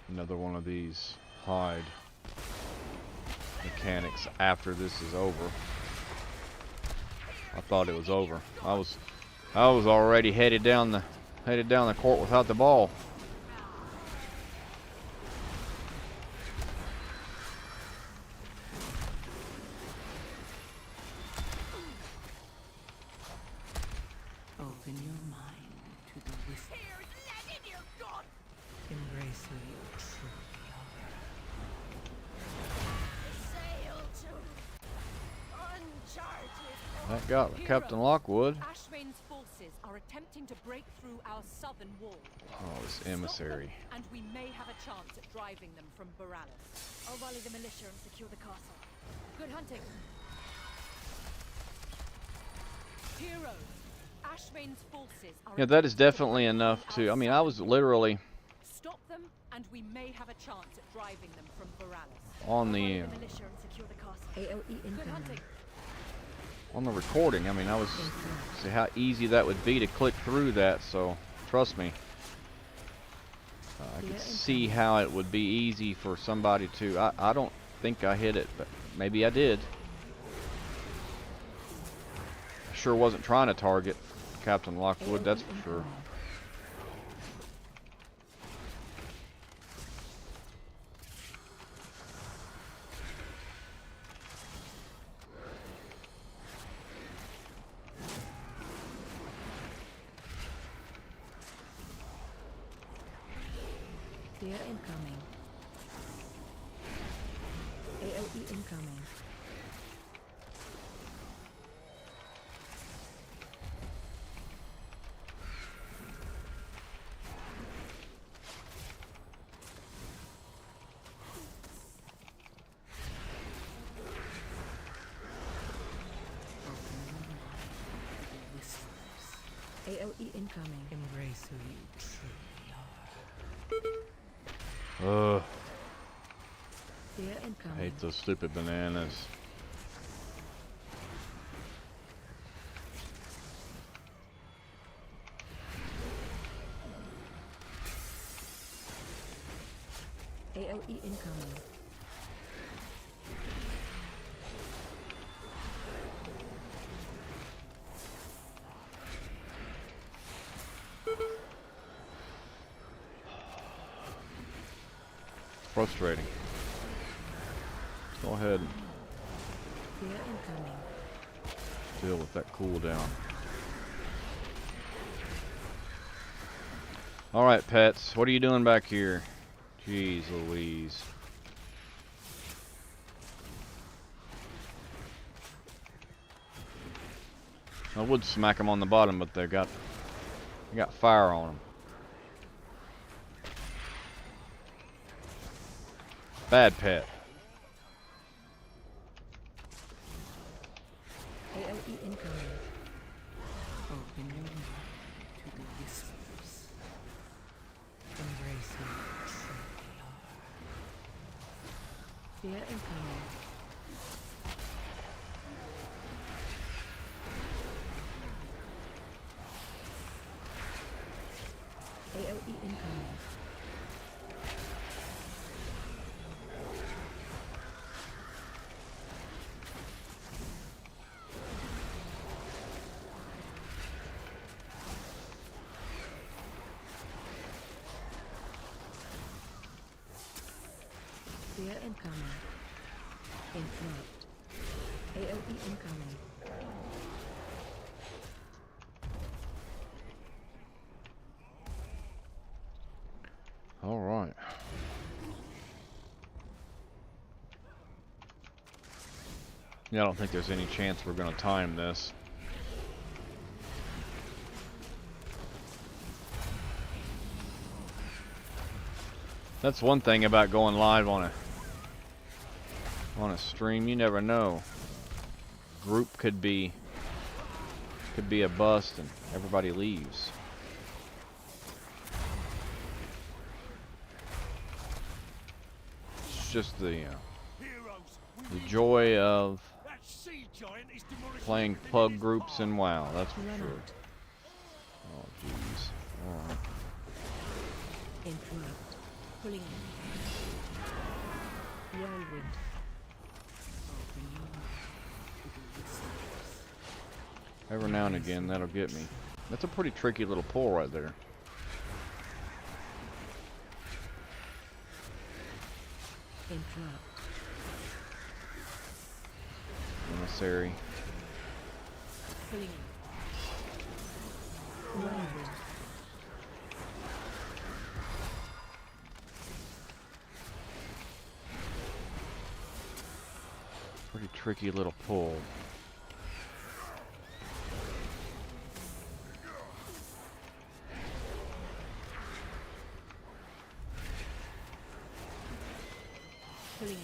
another one of these hide mechanics after this is over. I thought it was over. I was already headed down the court without the ball. Open your mind to the whisper. Here's lead in your gut! Embrace who you truly are. Sail to uncharted. That got Captain Lockwood. Ashvane's forces are attempting to break through our southern wall. Oh, this emissary. And we may have a chance at driving them from Boralis. I'll rally the militia and secure the castle. Good hunting. Heroes, Ashvane's forces are Yeah, that is definitely enough to. I mean, I was literally stop them, and we may have a chance at driving them from Boralis. on Rally the the militia and secure the castle. AOE Good incoming. hunting. on the recording. I mean, I was see how easy that would be to click through that. So trust me, I could see how it would be easy for somebody to... I don't think I hit it, but maybe I did. I sure wasn't trying to target Captain Lockwood, that's for sure. Fear incoming. AOE incoming. AOE incoming. Embrace who you truly are. Ugh, Fear I incoming. hate those stupid bananas. AOE incoming. Frustrating. Go ahead and Fear incoming. deal with that cooldown. Alright, pets. What are you doing back here? Jeez Louise. I would smack them on the bottom, but they got fire on them. Bad pet. AOE incoming. Open your mouth to the whispers. Embrace who you truly are. Fear incoming. AOE incoming. Fear incoming. Interrupt. AOE incoming. All right. Yeah, I don't think there's any chance we're gonna time this. That's one thing about going live on a stream. You never know. Group could be a bust and everybody leaves. It's just the joy of playing Pugg Groups and WoW. That's for sure. Oh jeez. All right. Interrupt. Pulling in. Whirlwind. Open your mouth to the whispers. Every now and again, that'll get me. That's a pretty tricky little pull right there. Interrupt. Emissary. Pulling in. Whirlwind. Pretty tricky little pull. Pulling in.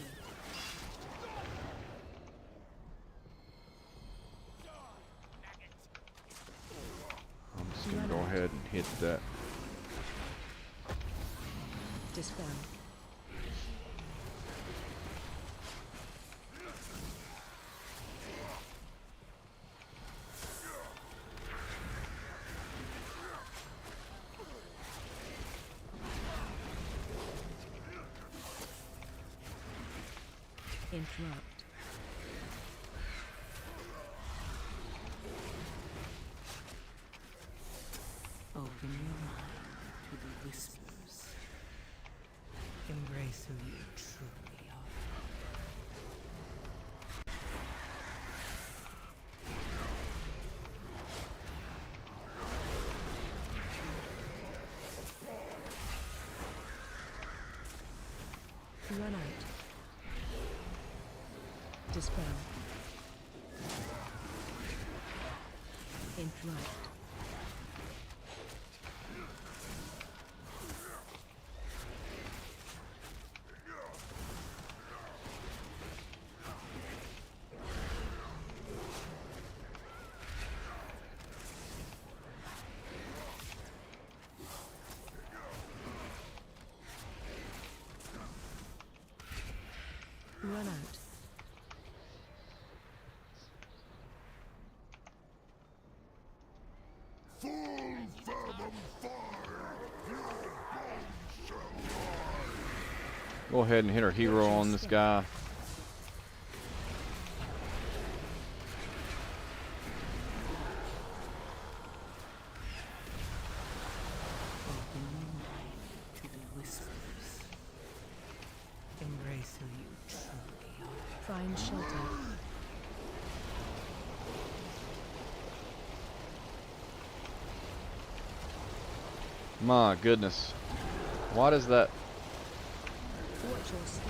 I'm just gonna go ahead and hit that. Dispel. Interrupt. Open your mind to the whispers. Embrace who you truly are. Run out. Dispel. Interrupt. Run out. Full fathom fire! Your bones shall lie! Go ahead and hit our hero on this guy. Open your mind to the whispers. Embrace who you truly are. Find shelter. My goodness. Why does that... Watch your step.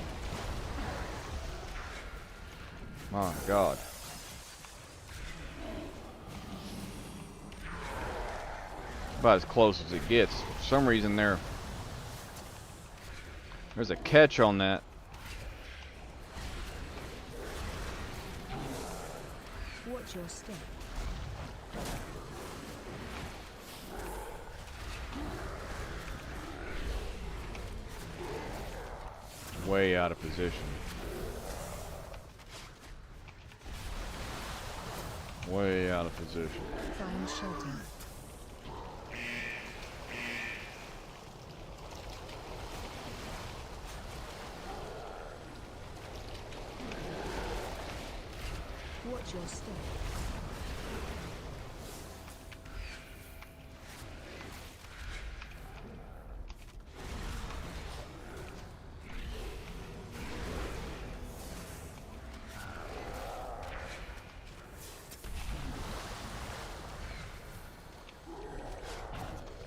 My God. About as close as it gets. For some reason there's a catch on that. Watch your step. Way out of position. Way out of position. Find shelter. Watch your step.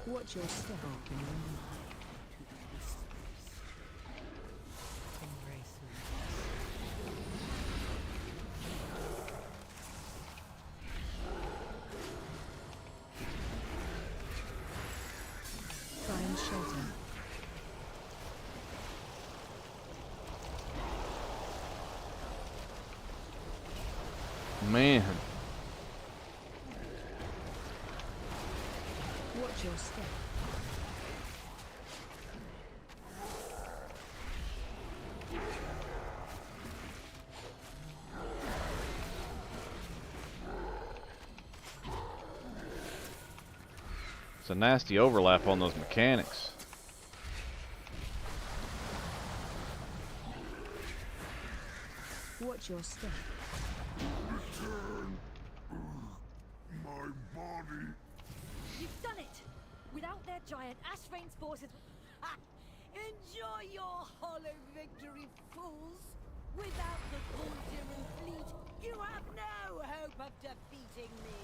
Watch your step. Open your mind to the whispers. Embrace who you are. Find shelter. Man. Watch your step. It's a nasty overlap on those mechanics. Watch your step. Return! My body! You've done it! Without their giant, Ashvane's forces... Ha! Enjoy your hollow victory, fools! Without the Voltiran fleet, you have no hope of defeating me.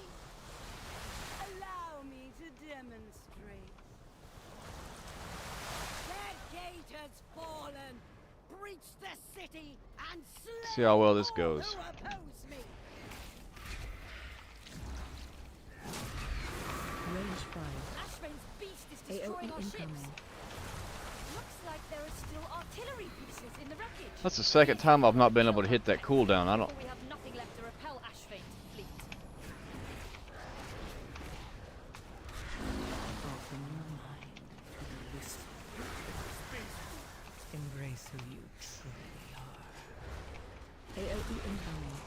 Allow me to demonstrate. Their gate has fallen, breached the city, and slain See how well this all goes. who oppose me. Range 5. Ashvane's beast is AOE destroying our ships. incoming. Looks like there are still artillery pieces in the wreckage. That's the second time I've not been able to hit that cooldown. I don't... We have nothing left to repel Ashvane's fleet. Open your mind to the whispers. Embrace who you truly are. AOE incoming.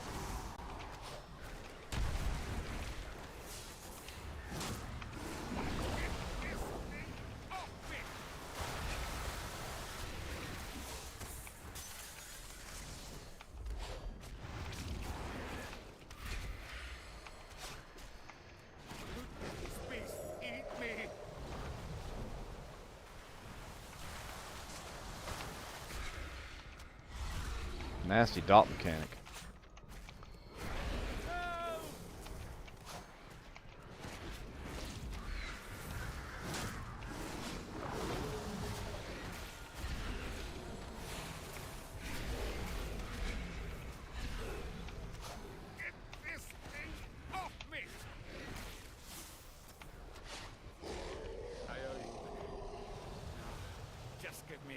Nasty dot mechanic.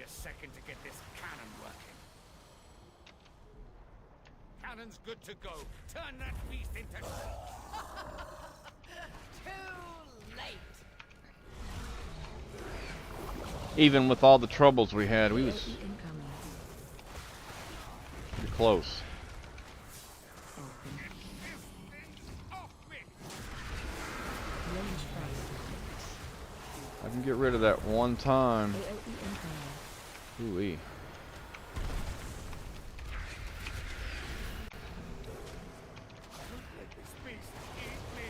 Second to get this cannon working. Cannon's good to go. Turn that beast into... Too late. Even with all the troubles we had, we was Incoming. pretty close. Open. Off me! Range fire. I can get rid of that one time. AOE incoming. Ooh-wee. Let this beast eat me!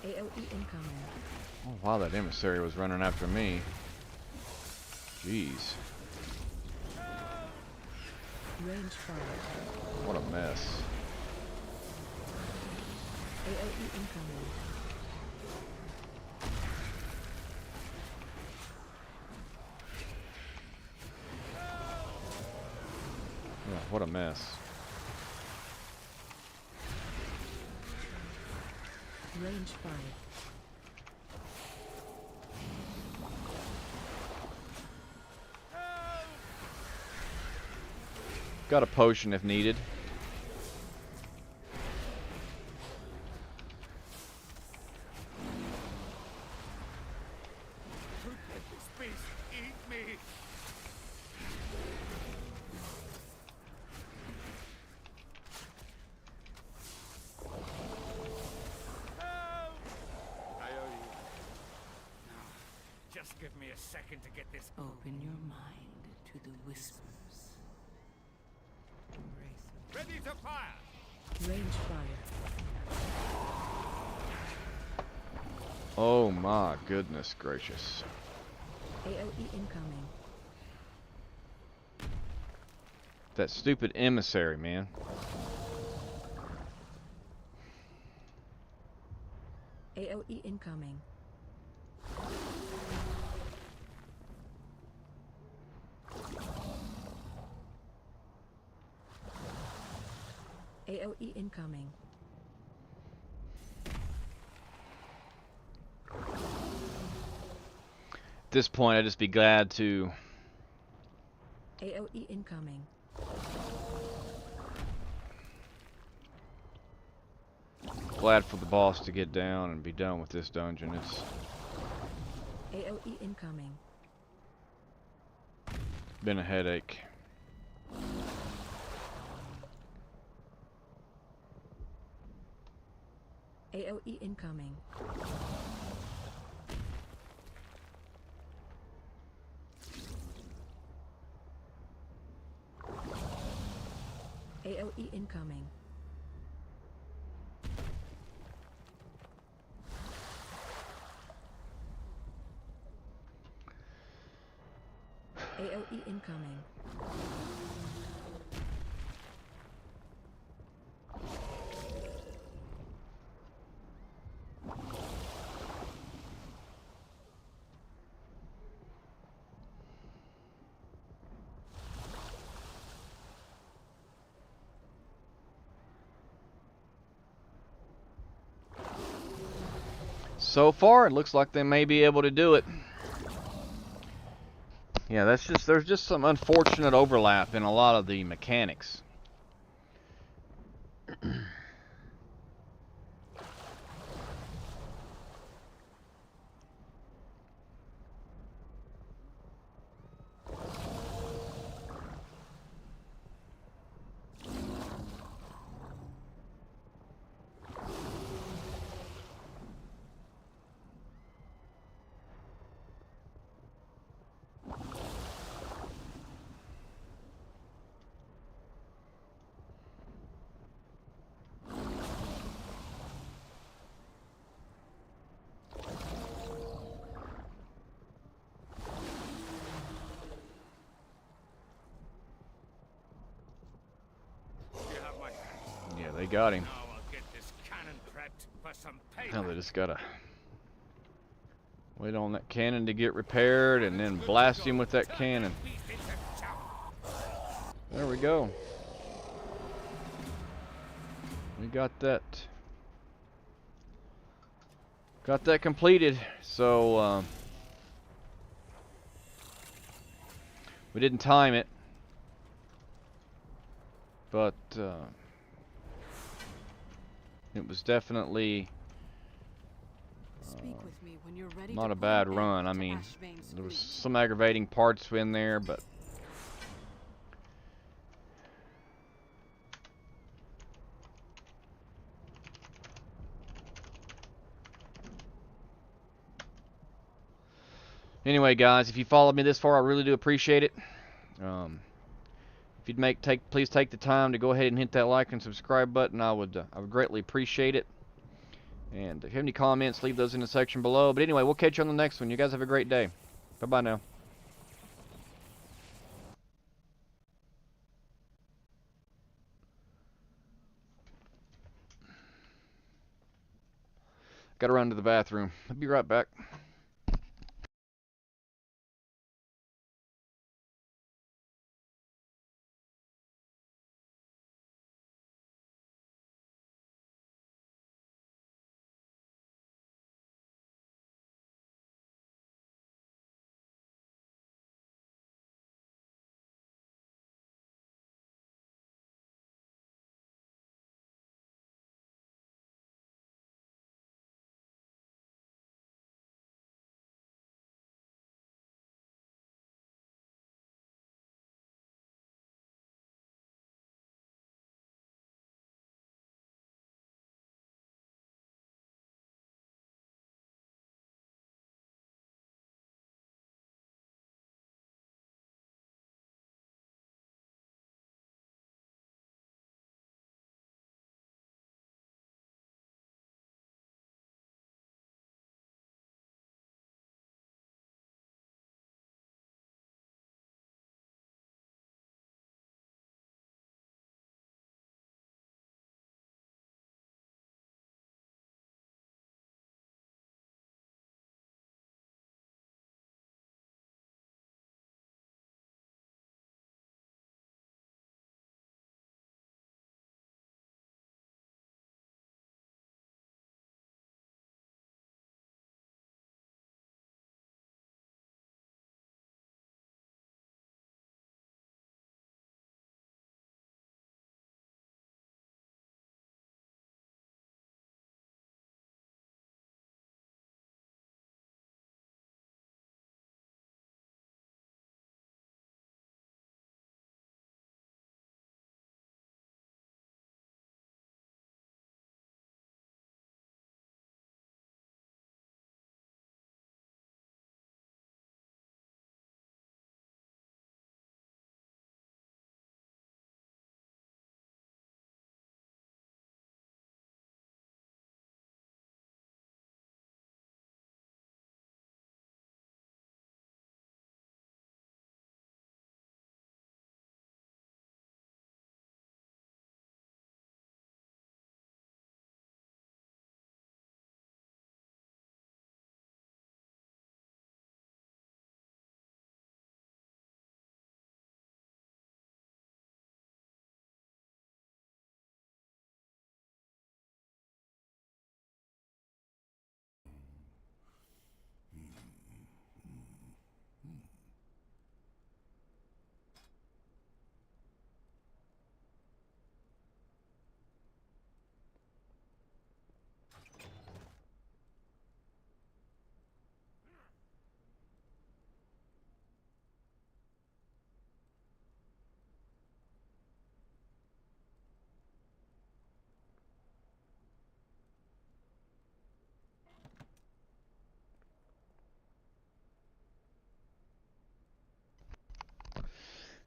AOE incoming. Oh, wow, that emissary was running after me. Jeez. Range fire. What a mess. AOE incoming. Yeah, what a mess. Range fire. Got a potion if needed. Let this beast eat me! I owe you. Now, just give me a second to get this... Open your mind to the whispers. Ready to fire! Range fire. Oh my goodness gracious. AOE incoming. That stupid emissary, man. AOE incoming. AOE incoming. At this point, I'd just be glad to... AOE incoming. Glad for the boss to get down and be done with this dungeon. It's AOE incoming. been a headache. AOE incoming. AOE incoming. AOE incoming. So far, it looks like they may be able to do it. Yeah, there's just some unfortunate overlap in a lot of the mechanics. They got him. Now I'll get this cannon prepped for some Now payback. they just gotta wait on that cannon to get repaired and then blast him with that cannon. There we go. We got that. Got that completed. So we didn't time it, but it was definitely Speak with me when you're ready not to a put bad an end run. I to mean, Ashvane's there was fleet. some aggravating parts in there, but anyway, guys, if you followed me this far, I really do appreciate it. If you'd please take the time to go ahead and hit that like and subscribe button. I would greatly appreciate it. And if you have any comments, leave those in the section below. But anyway, we'll catch you on the next one. You guys have a great day. Bye-bye now. Gotta run to the bathroom. I'll be right back.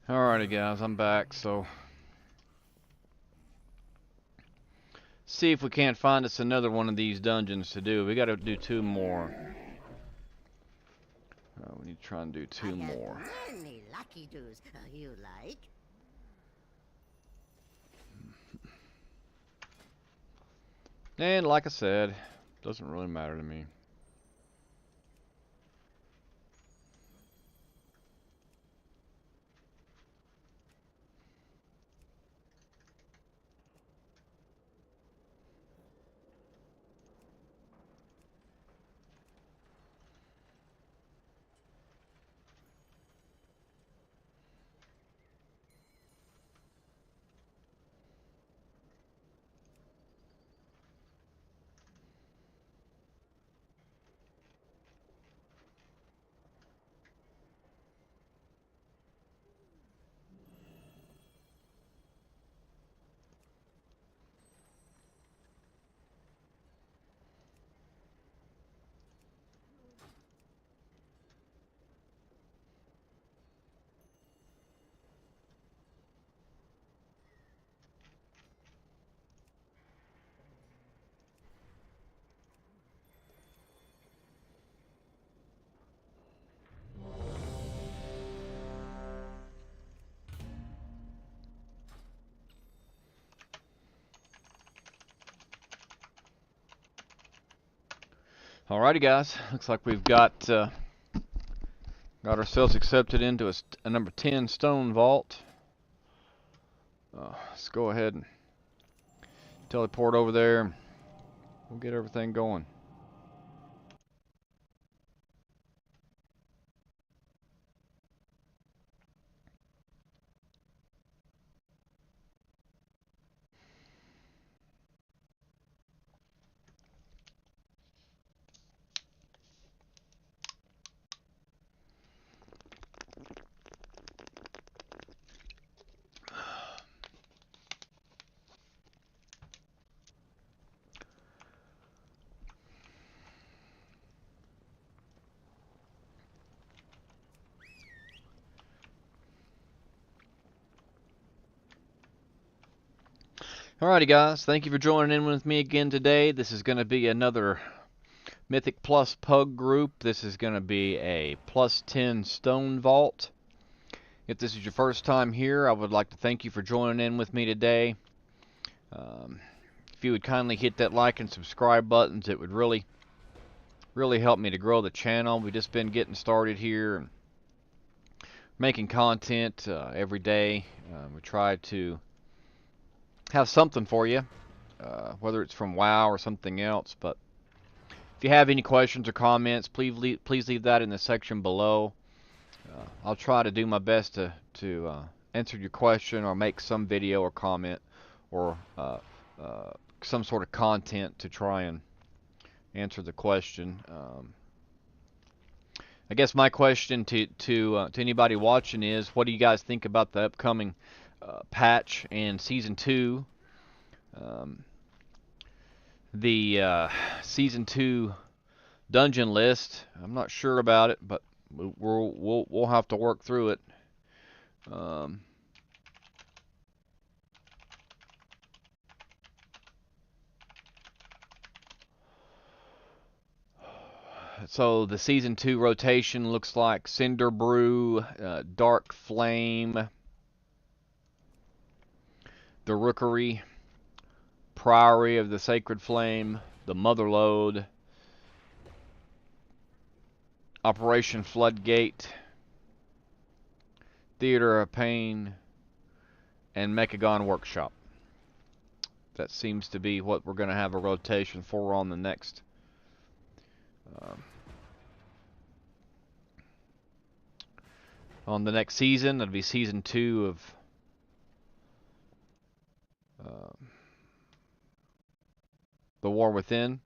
Alrighty, guys, I'm back. So, see if we can't find us another one of these dungeons to do. We gotta do 2 more. We need to try and do 2 more. Many lucky do's you like. And like I said, doesn't really matter to me. Alrighty, guys. Looks like we've got ourselves accepted into a number 10 stone vault. Let's go ahead and teleport over there. We'll get everything going. Alrighty, guys. Thank you for joining in with me again today. This is going to be another Mythic Plus Pugg group. This is going to be a plus 10 stone vault. If this is your first time here, I would like to thank you for joining in with me today. If you would kindly hit that like and subscribe buttons, it would really help me to grow the channel. We've just been getting started here and making content every day. We try to have something for you, whether it's from WoW or something else. But if you have any questions or comments, please leave that in the section below. I'll try to do my best to answer your question or make some video or comment or some sort of content to try and answer the question. I guess my question to anybody watching is, what do you guys think about the upcoming patch and Season 2? The Season 2 dungeon list, I'm not sure about it, but we'll have to work through it. So the Season 2 rotation looks like Cinder Brew, Dark Flame, the Rookery, Priory of the Sacred Flame, the Motherlode, Operation Floodgate, Theater of Pain, and Mechagon Workshop. That seems to be what we're going to have a rotation for on the next season. That'll be Season 2 of The War Within.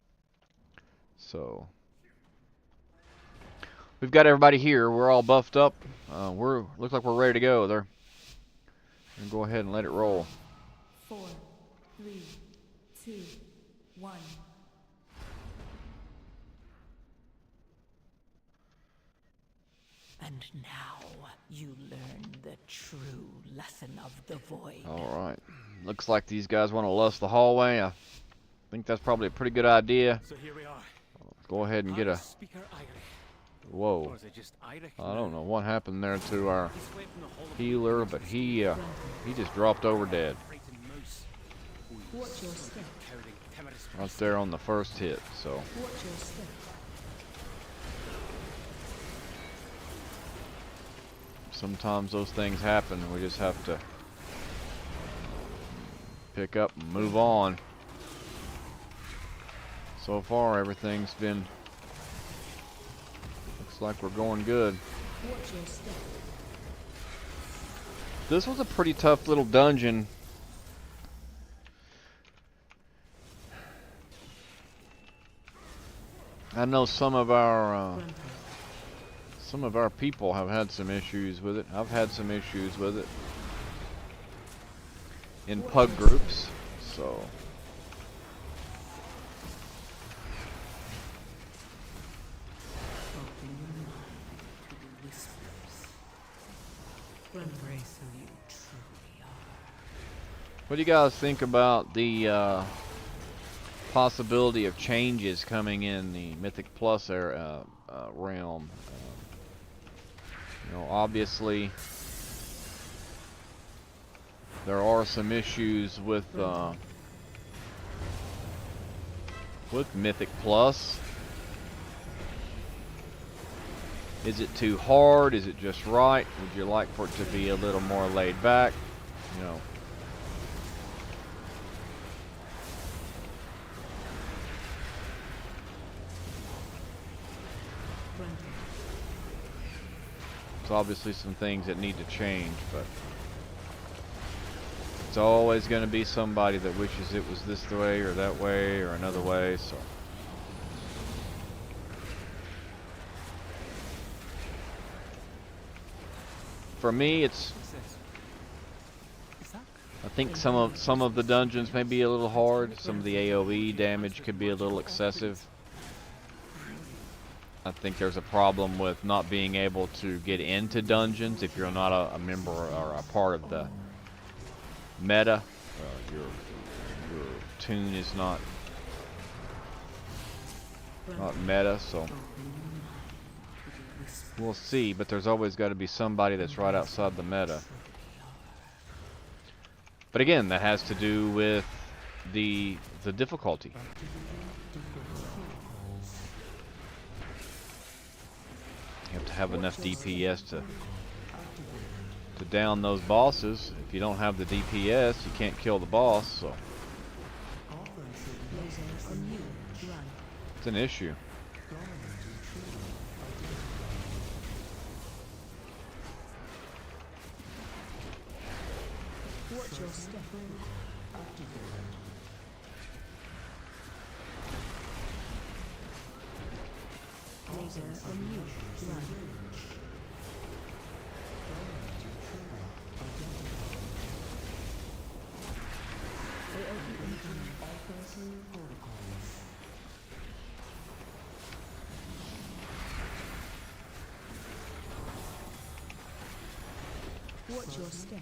So we've got everybody here. We're all buffed up. Looks like we're ready to go there. And go ahead and let it roll. 4, 3, 2, 1. And now you learn the true lesson of the void. Alright. Looks like these guys want to lust the hallway. I think that's probably a pretty good idea. So here we are. Go ahead and get a... Speaker Irish. Whoa. Or is it just Irish? I don't know what happened there to our healer, but he just dropped over dead. Watch your step. right there on the first hit. So Watch your step. sometimes those things happen. We just have to pick up and move on. So far, everything's been, looks like we're going good. Watch your step. This was a pretty tough little dungeon. I know some of our people have had some issues with it. I've had some issues with it in Pugg Groups. So Open your mind to the whispers. Embrace who you truly are. what do you guys think about the possibility of changes coming in the Mythic Plus realm? You know, obviously there are some issues with Mythic Plus. Is it too hard? Is it just right? Would you like for it to be a little more laid back? You know. There's obviously some things that need to change, but it's always going to be somebody that wishes it was this way or that way or another way. So for me, it's, I think some of the dungeons may be a little hard. Some of the AoE damage could be a little excessive. I think there's a problem with not being able to get into dungeons if you're not a member or a part of the meta. Your tune is not meta, so we'll see. But there's always got to be somebody that's right outside the meta. But again, that has to do with the difficulty. You have to have enough DPS to down those bosses. If you don't have the DPS, you can't kill the boss, so it's an issue. Watch your step. Laser on you. Run. Watch your step.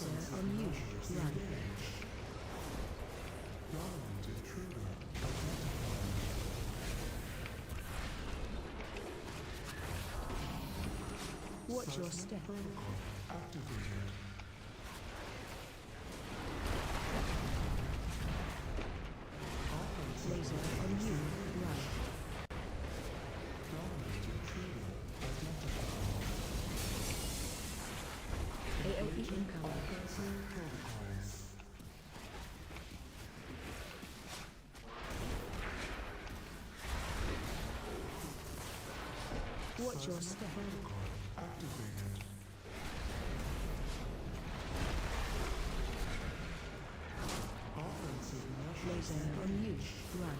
Laser on you. Run. Watch your step. Laser on you. Run. AoE incoming. Watch your step. Laser on you. Run.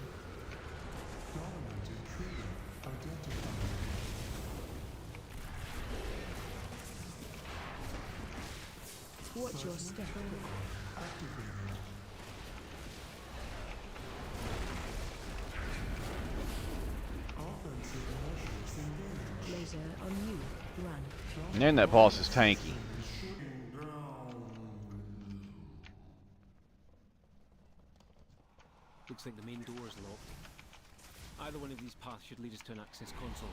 Watch your step. Laser on you. Run. And that boss is tanky. Looks like the main door is locked. Either one of these paths should lead us to an access console.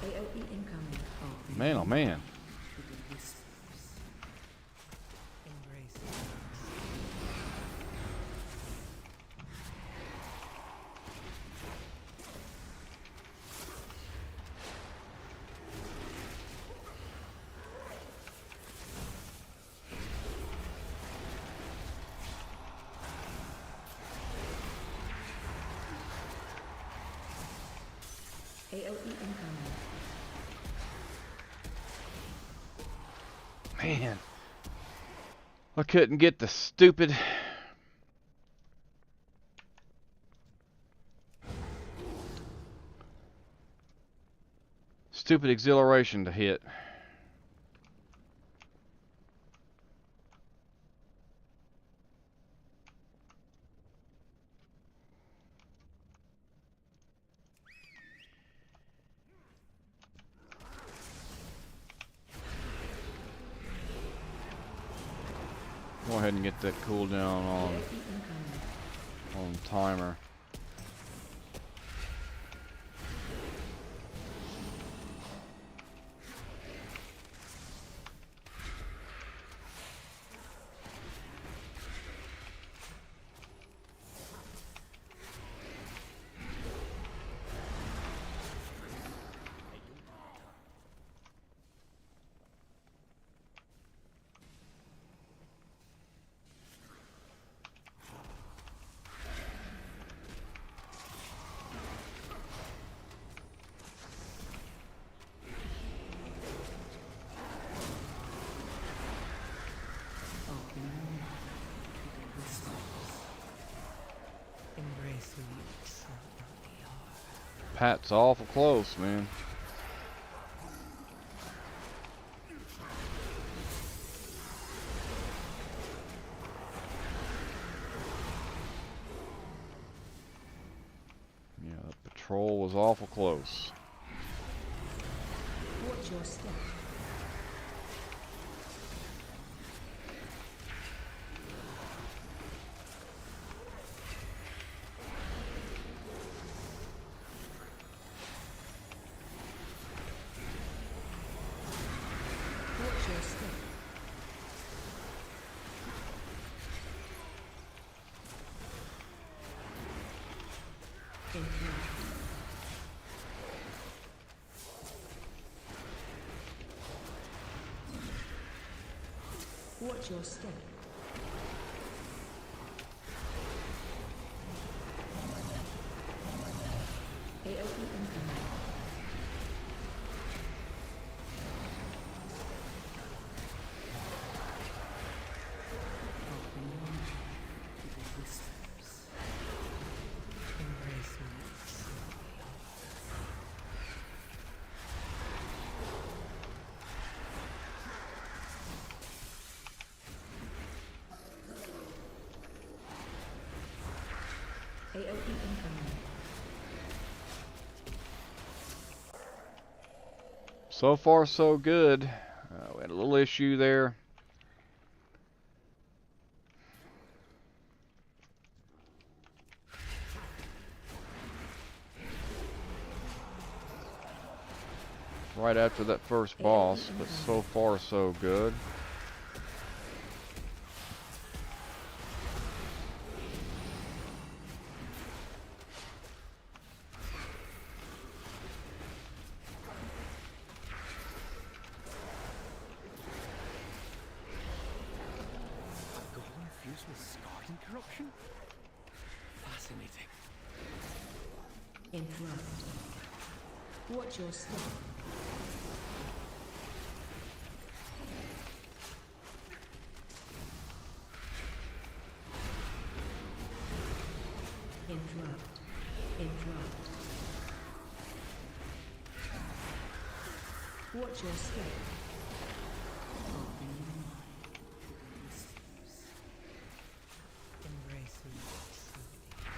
AOE incoming. Man, oh man. To the whispers. Embrace AOE incoming. Man. I couldn't get the stupid... Stupid exhilaration to hit. Go ahead and get that cooldown on timer. Embrace who you truly are. Pat's awful close, man. Yeah, the patrol was awful close. Watch your step. Watch your step. Watch your step. AOE incoming. Embrace who you truly are. AOE incoming. So far, so good. We had a little issue there. Right after that first boss, but so far, so good. A golem fused with scarring corruption? Fascinating. Interrupt. Watch your step. Interrupt. Interrupt. Watch your step. Open your mind to the whispers. Embrace who you truly are.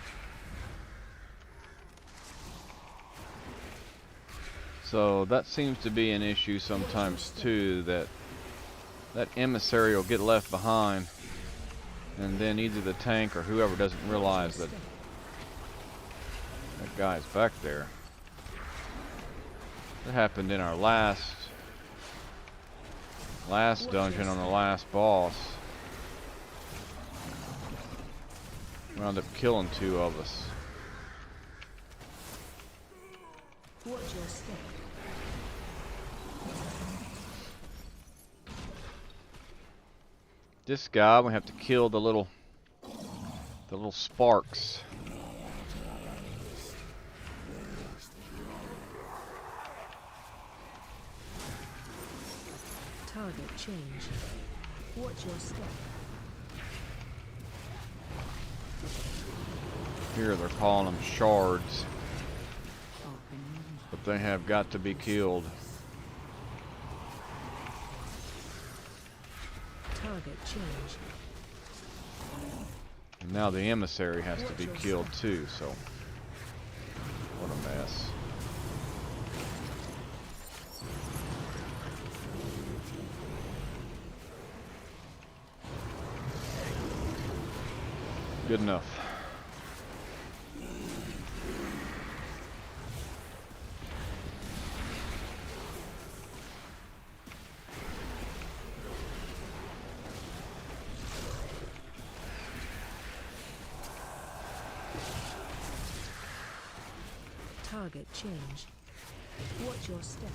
So that seems to be an issue sometimes too, that emissary will get left behind, and then either the tank or whoever doesn't realize that that guy's back there. That happened in our last dungeon on the last boss. Wound up killing 2 of us. Watch your step. This guy, we have to kill the little sparks. Target change. Watch your step. Here they're calling them shards, but they have got to be killed. Target change. And now the emissary has to be killed too, so what a mess. Good enough. Target change. Watch your step.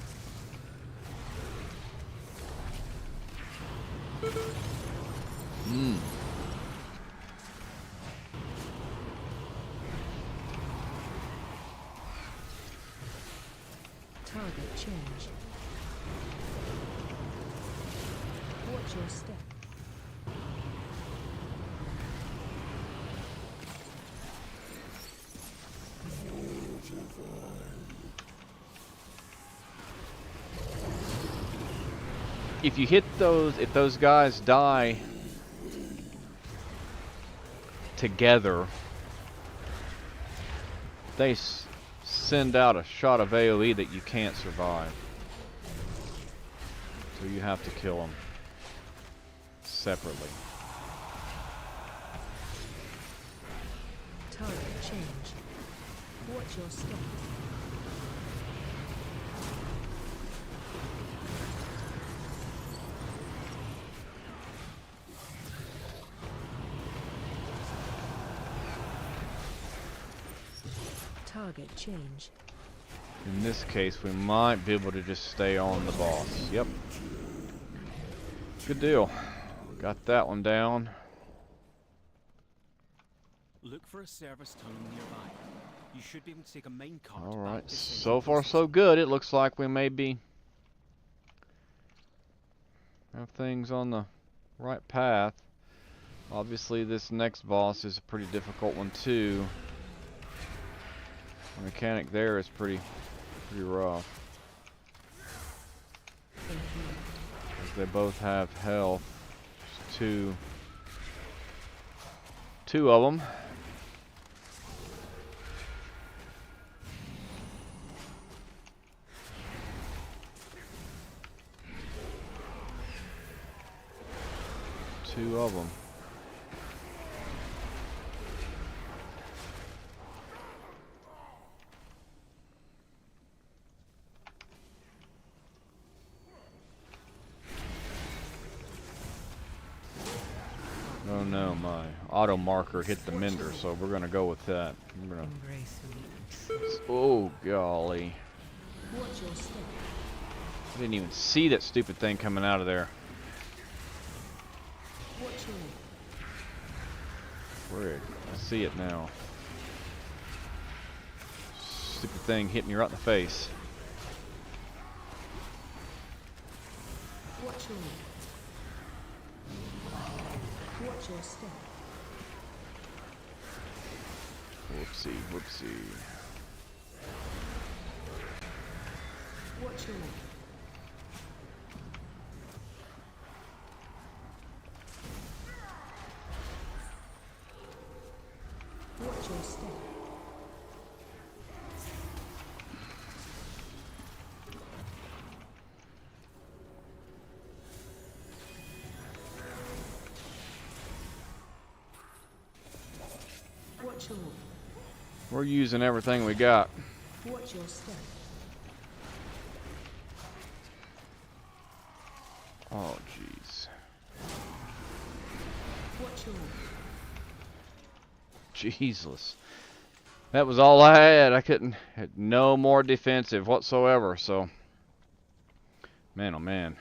Target change. Watch your step. If you hit those, if those guys die together, they send out a shot of AoE that you can't survive. So you have to kill them separately. Target change. Watch your step. Target change. In this case, we might be able to just stay on the boss. Yep. Good deal. Got that one down. Look for a service tunnel nearby. You should be able to take a main cart. Alright, so far so good. It looks like we may be have things on the right path. Obviously this next boss is a pretty difficult one too. The mechanic there is pretty rough. As they both have health. There's two of them. Two of them. Oh no, my auto marker hit the mender, so we're gonna go with that. We're gonna... Oh golly. I didn't even see that stupid thing coming out of there. Frig, I see it now. Stupid thing hit me right in the face. Watch your step. Whoopsie, whoopsie. Watch your left. Watch your step. Watch your left. We're using everything we got. Watch your step. Oh, jeez. What's your Jesus. That was all I had. I had no more defensive whatsoever, so. Man, oh man.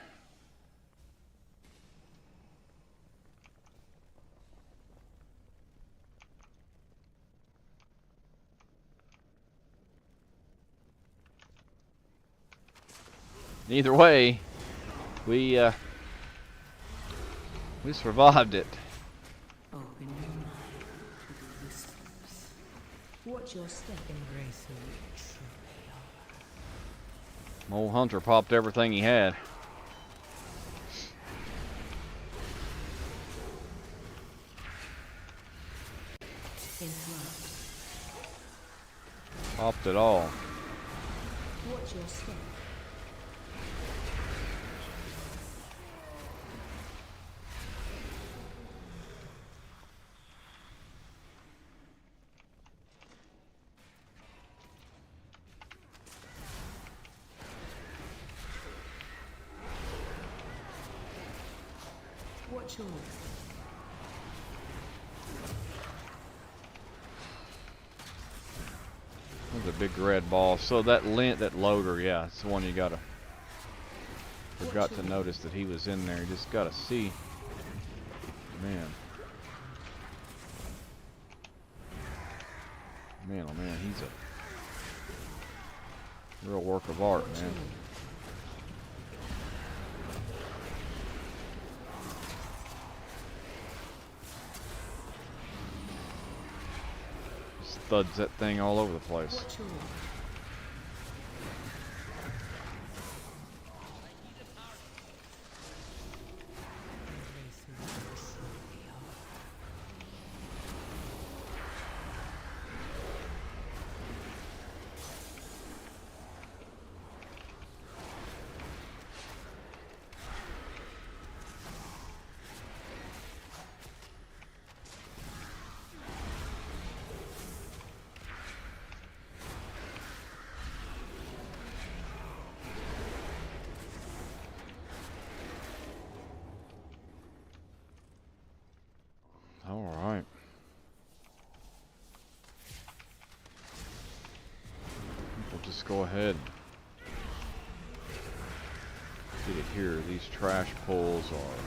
Either way, we survived it. open your mind to the whispers? Watch your step. Embrace who you truly are. Old Hunter popped everything he had. Interrupt. Popped it all. Watch your step. Watch your There's a big red ball. So that loader, yeah, it's the one you gotta. Forgot to notice that he was in there. You just gotta see. Man. Man, oh man, he's a real work of art, man. Just thuds that thing all over the place. watch your embrace who you truly are. All right. We'll just go ahead. Get it here. These trash pulls are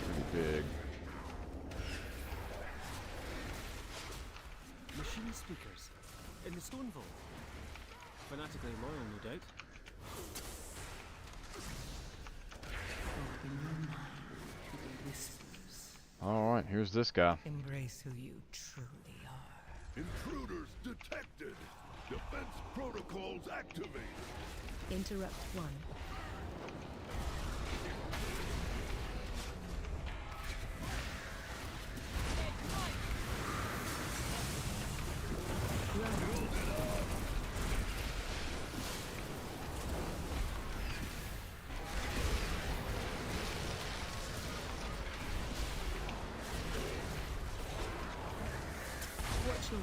pretty big. Machine speakers. In the stone vault. Fanatically loyal, no doubt. Open your mind to the whispers. All right, here's this guy. Embrace who you truly are. Intruders detected. Defense protocols activated. Interrupt one. Watch your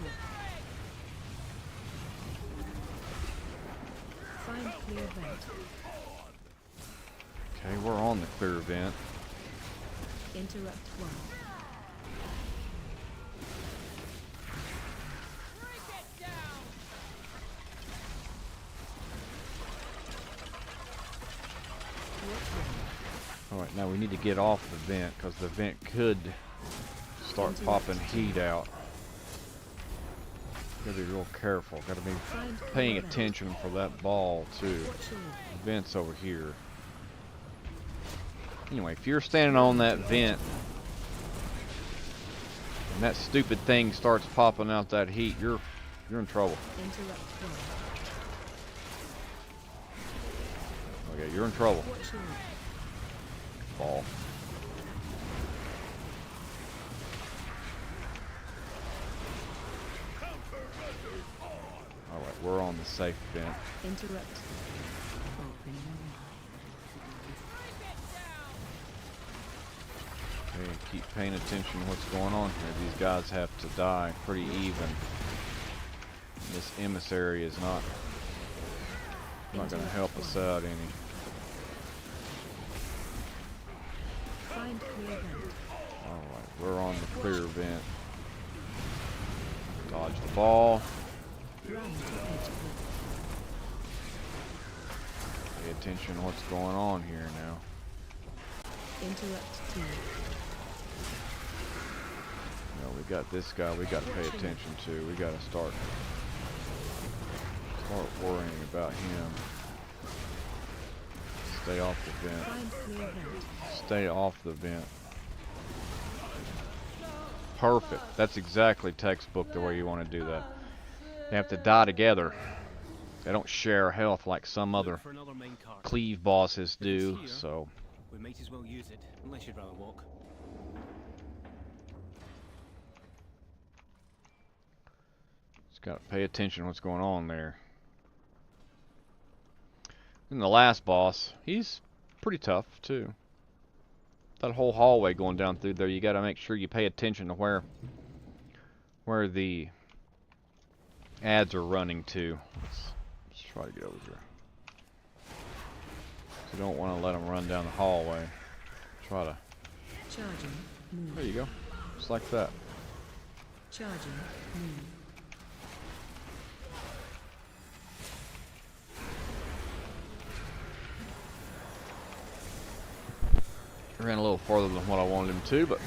find clear vent. Okay, we're on the clear vent. Interrupt one. All right, now we need to get off the vent because the vent could start popping heat out. Gotta be real careful. Gotta be paying attention for that ball too. Watch your The vent's over here. Anyway, if you're standing on that vent and that stupid thing starts popping out that heat, you're in trouble. interrupt one. Okay, you're in trouble. Watch your Ball. All right, we're on the safe vent. interrupt. Open your mind. Okay, keep paying attention to what's going on here. These guys have to die pretty even. This emissary is not Not gonna help us out any. Find clear vent. Alright, we're on the clear vent. Dodge the ball. Run to edge cliff. Pay attention to what's going on here now. Interrupt team. You know, we got this guy we gotta pay attention to. We gotta start worrying about him. Stay off the vent. Find clear vent. Stay off the vent. Perfect. That's exactly textbook the way you want to do that. They have to die together. They don't share health like some other Look for another main cart. cleave bosses If it's do, here, so we might as well use it, unless you'd rather walk. just gotta pay attention to what's going on there. And the last boss, he's pretty tough too. That whole hallway going down through there, you gotta make sure you pay attention to where the ads are running to. Let's try to get over here. You don't want to let them run down the hallway. Try to. Charging. Move. There you go. Just like that. Charging. Move. Ran a little farther than what I wanted him to, but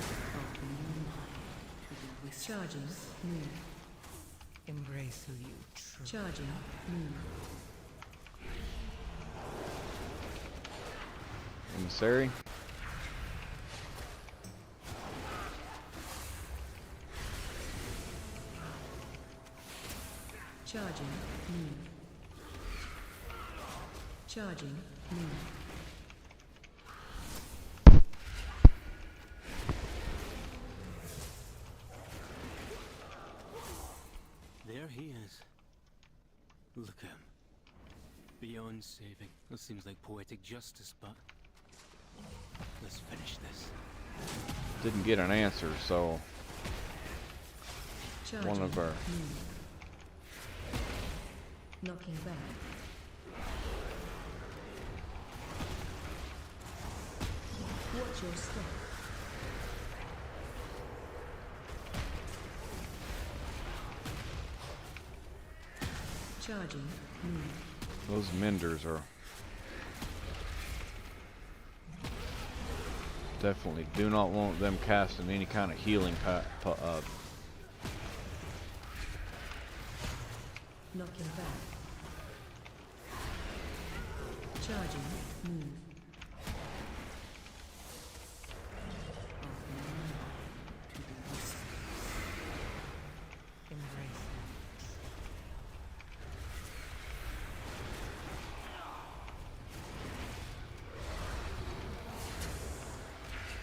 Charging. Move. Embrace who you truly Charging. Move. emissary. Charging. Move. Charging. Move. There he is. Look at him. Beyond saving. That seems like poetic justice, but let's finish this. Didn't get an answer, so Charging. one of our Move. Knocking back. Watch your step. Charging. Move. those menders are definitely do not want them casting any kind of healing Knocking back. Charging. Move. embrace.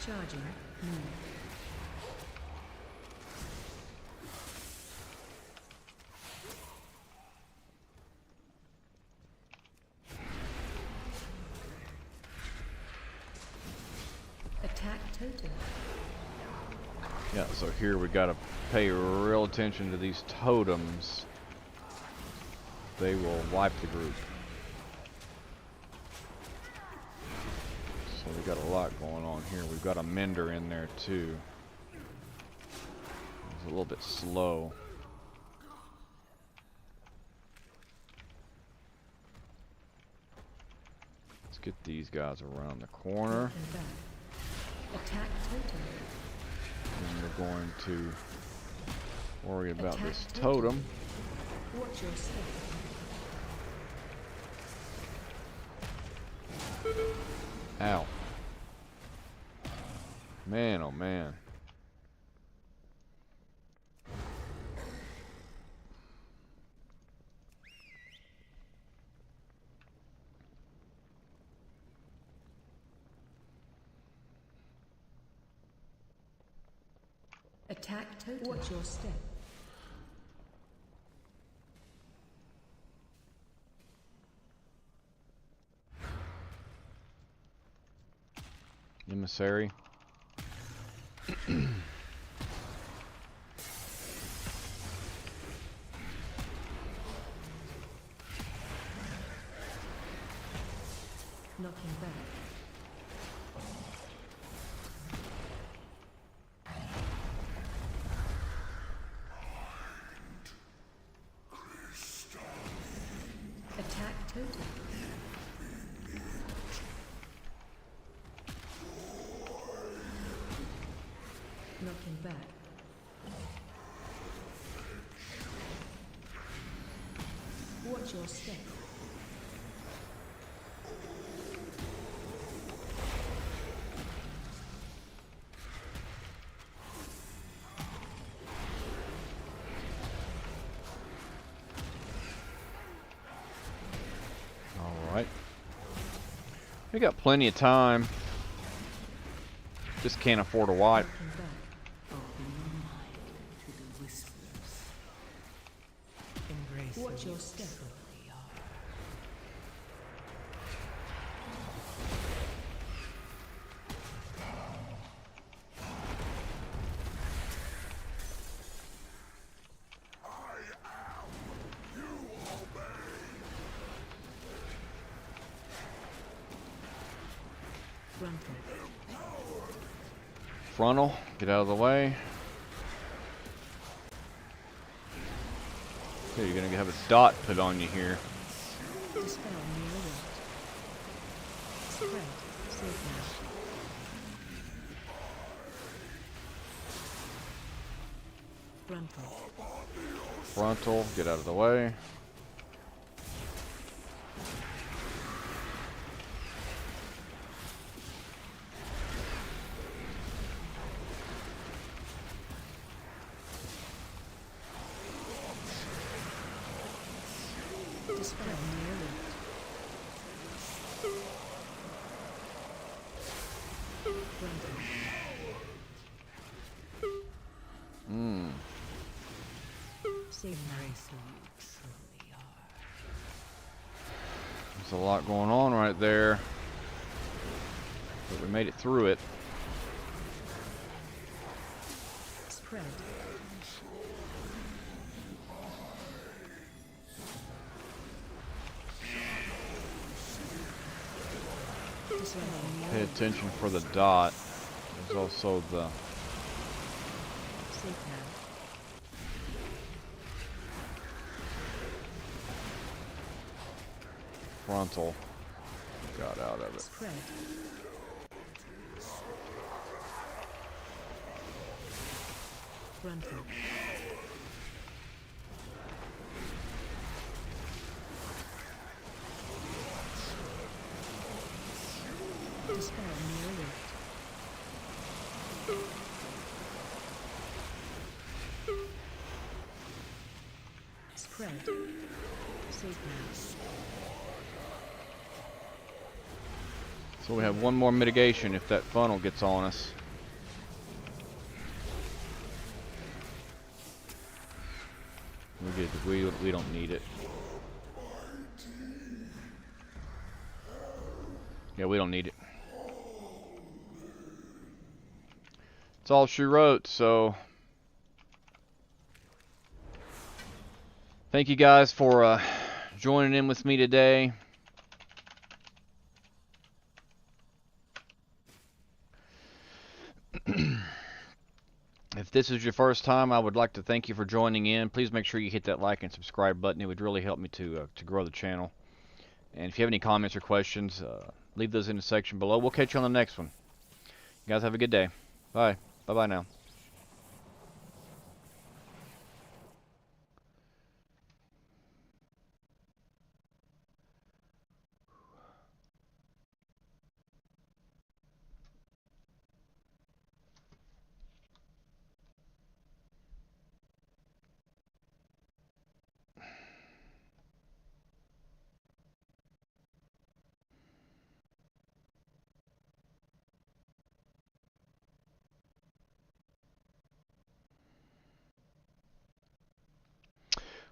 Charging. Move. Attack totem. Yeah, so here we gotta pay real attention to these totems. They will wipe the group. So we got a lot going on here. We've got a mender in there too. It's a little bit slow. Let's get these guys around the corner. And back. Attack totem. And we're going to worry about Attack this totem. totem. Watch your step. Ow. Man, oh man. Attack totem. Watch your step. Emissary. Knocking back. Attack total. Knocking back. Watch your step. Alright. We got plenty of time. Just can't afford a wipe. Knocking back. Open your mind to the whispers. Embrace Watch the your step. Frontal, get out of the way. Okay, you're gonna have a dot put on you here. Dispel near alert. Spread. Signal. Frontal. Frontal, get out of the way. Dispel near alert. Frontal. Signal. embrace who you truly are. There's a lot going on right there. But we made it through it. Spread. Dispel near Pay alert. attention for the dot. There's also the Signal. frontal. Got out of it. Spread. Frontal. Dispel near alert. Spread. Signal. So we have one more mitigation if that funnel gets on us. We don't need it. Yeah, we don't need it. It's all she wrote, so thank you guys for joining in with me today. If this is your first time, I would like to thank you for joining in. Please make sure you hit that like and subscribe button. It would really help me to grow the channel. And if you have any comments or questions, leave those in the section below. We'll catch you on the next one. You guys have a good day. Bye. Bye-bye now.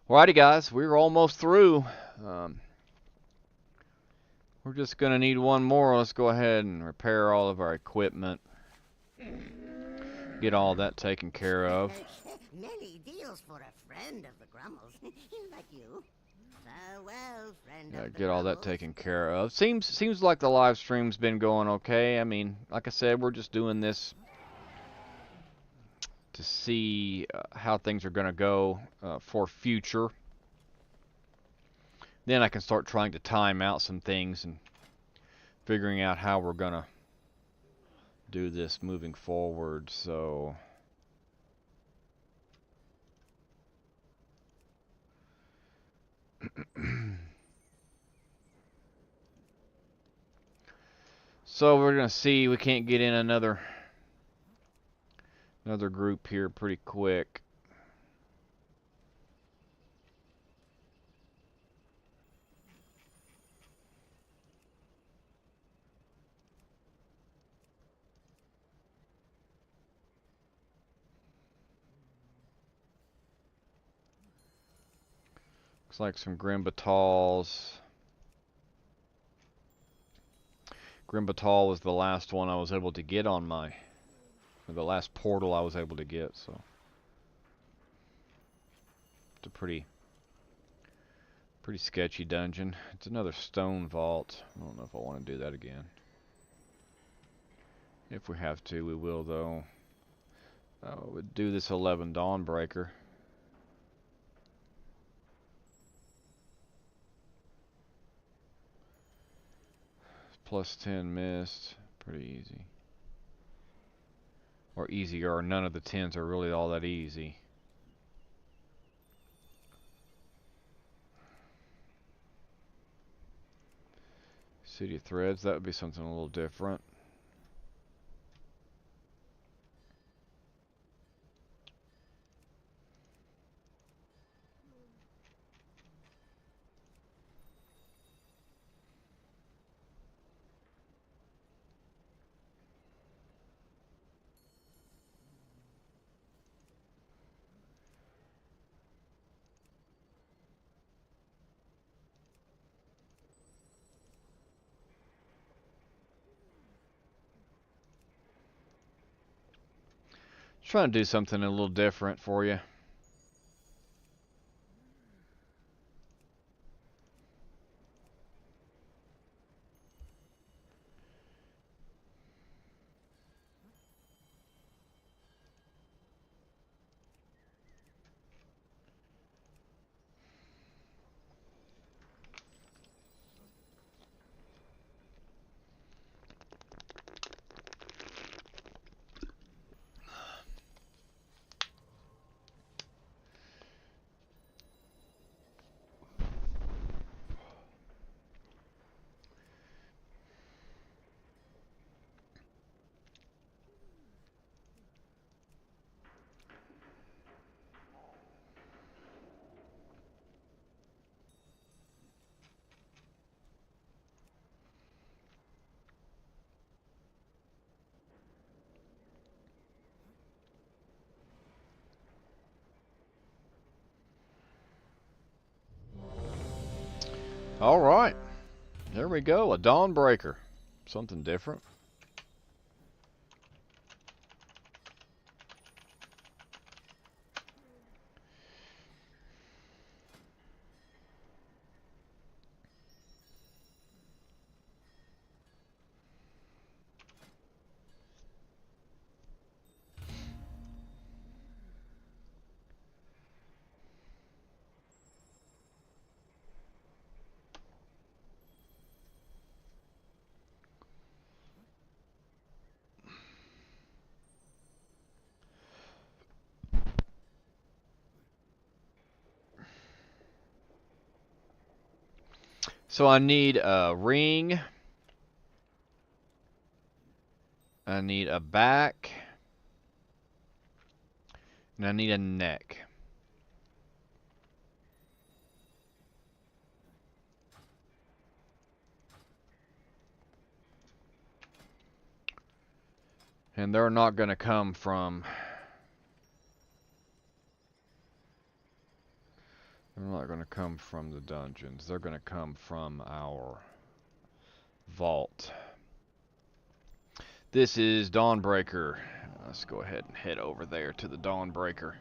Alrighty guys, we're almost through. We're just going to need one more. Let's go ahead and repair all of our equipment. Get all that taken care of. Many deals for a friend of the Grummles. Like you. Farewell, friend Yeah, of the get all that bubbles. taken care of. Seems like the live stream's been going okay. I mean, like I said, we're just doing this to see how things are going to go for future. Then I can start trying to time out some things and figuring out how we're going to do this moving forward. So so we're going to see. We can't get in another group here pretty quick. Looks like some Grimbatals. Grimbatal was the last one I was able to get on my, the last portal I was able to get, so it's a pretty sketchy dungeon. It's another stone vault. I don't know if I want to do that again. If we have to, we will though. We'll do this 11 Dawnbreaker. Plus 10 mist. Pretty easy. Or easier. None of the 10s are really all that easy. City of Threads. That would be something a little different. Trying to do something a little different for you. Alright. There we go. A Dawnbreaker. Something different. So I need a ring. I need a back. And I need a neck. And they're not going to come from... They're not going to come from the dungeons. They're going to come from our vault. This is Dawnbreaker. Let's go ahead and head over there to the Dawnbreaker.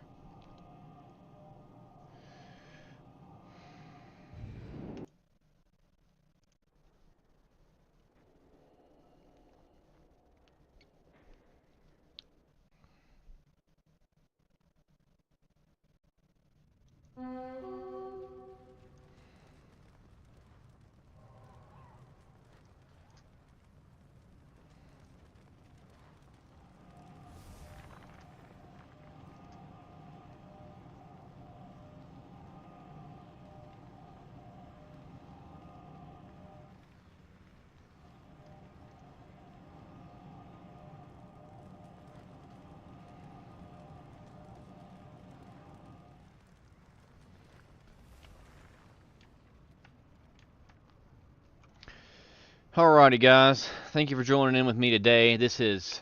Alrighty, guys. Thank you for joining in with me today. This is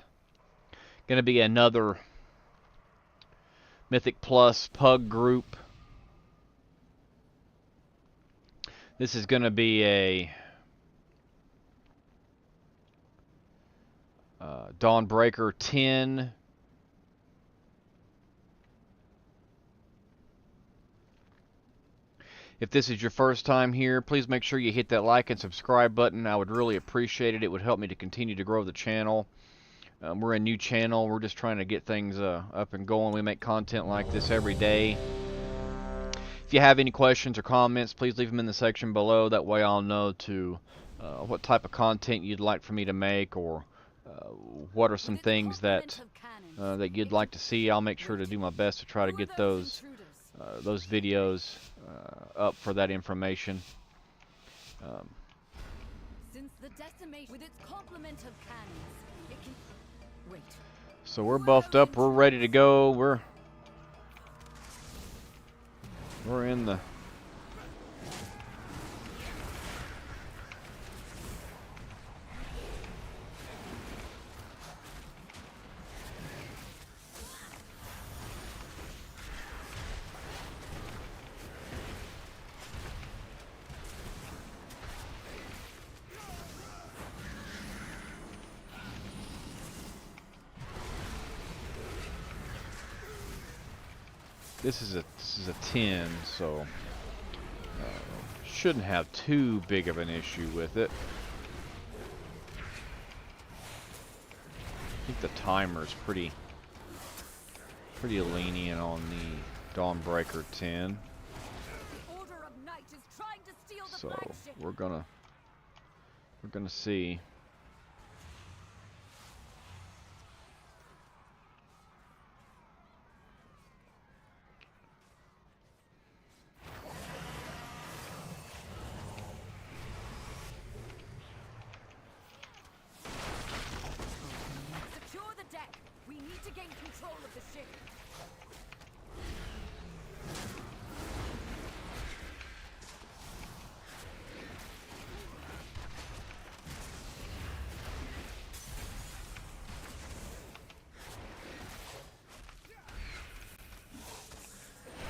going to be another Mythic Plus Pugg Group. This is going to be a Dawnbreaker 10. If this is your first time here, please make sure you hit that like and subscribe button. I would really appreciate it. It would help me to continue to grow the channel. We're a new channel. We're just trying to get things up and going. We make content like this every day. If you have any questions or comments, please leave them in the section below. That way I'll know what type of content you'd like for me to make, or what are some things that you'd like to see. I'll make sure to do my best to try to get those videos up for that information. Since the decimation with its complement of cannons, it can wait. So we're buffed up, we're ready to go. We're in the This is a 10, so shouldn't have too big of an issue with it. I think the timer's pretty lenient on the Dawnbreaker 10. So we're gonna see.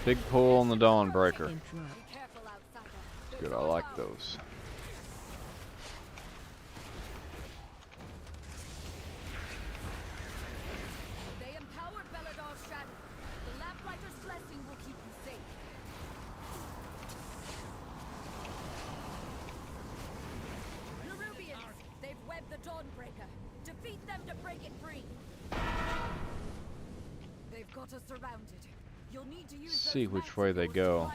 Big pull on the Dawnbreaker. Good, I like those. They empowered Belador's shadow. The Lamplighter's blessing will keep you safe. Nerubians, they've webbed the Dawnbreaker. Defeat them to break it free. They've got us surrounded. You'll need to use See which way they go.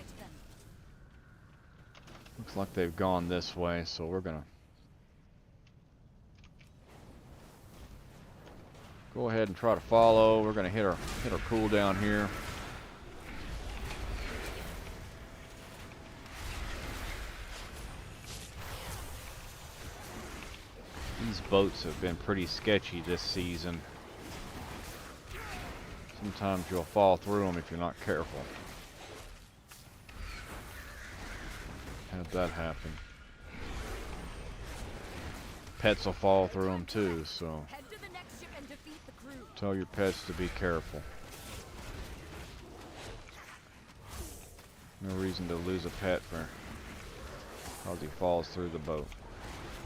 Looks like they've gone this way, so we're gonna go ahead and try to follow. We're gonna hit our cooldown here. These boats have been pretty sketchy this season. Sometimes you'll fall through them if you're not careful. Had that happen. Pets will fall through them too, so tell your pets to be careful. No reason to lose a pet because he falls through the boat.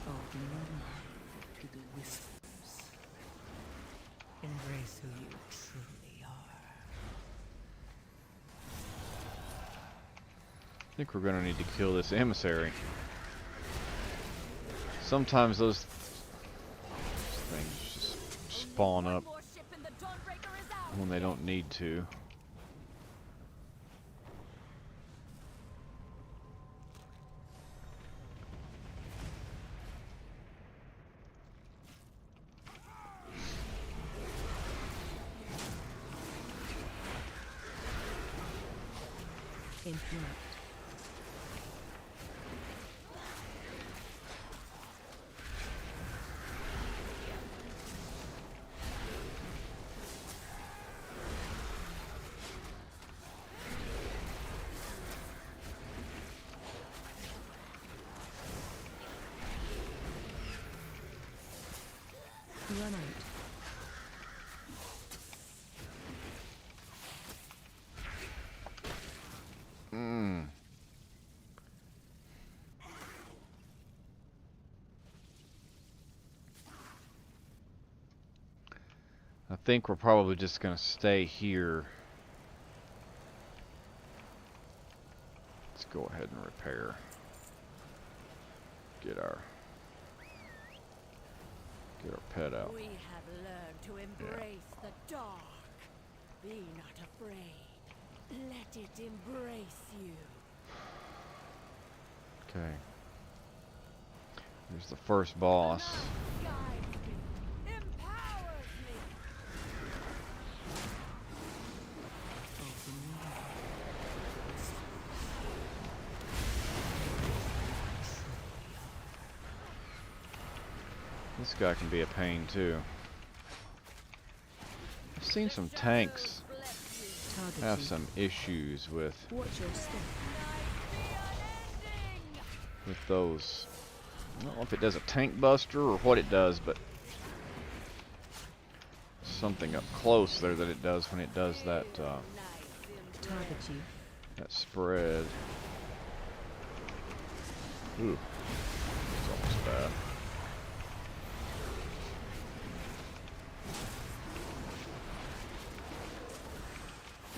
Open your mind to the whispers. Embrace who you truly are. I think we're going to need to kill this emissary. Sometimes those things just spawn up when they don't need to. In front. think we're probably just gonna stay here. Let's go ahead and repair. Get our pet out. We have learned to embrace the dark. Be not afraid. Let it embrace you. Okay. Here's the first boss. Guides me, empowers me. This guy can be a pain too. I've seen some tanks have some issues with those. I don't know if it does a tank buster or what it does, but something up close there that it does when it does that that spread. Ooh, it's almost bad.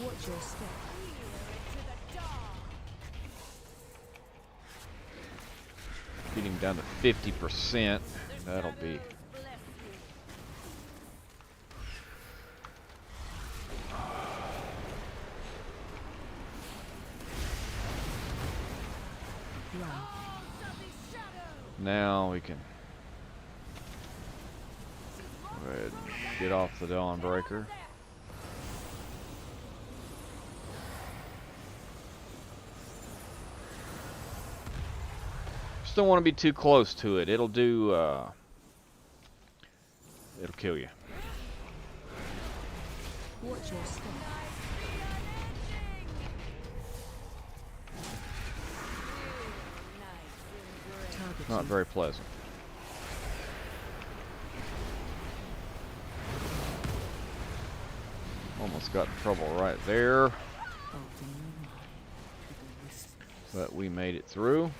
Watch your step. Getting down to 50%. That'll be. Now we can go ahead and get off the Dawnbreaker. Just don't want to be too close to it. It'll do, it'll kill you. Watch your step. Not very pleasant. Almost got in trouble right there. But we made it through.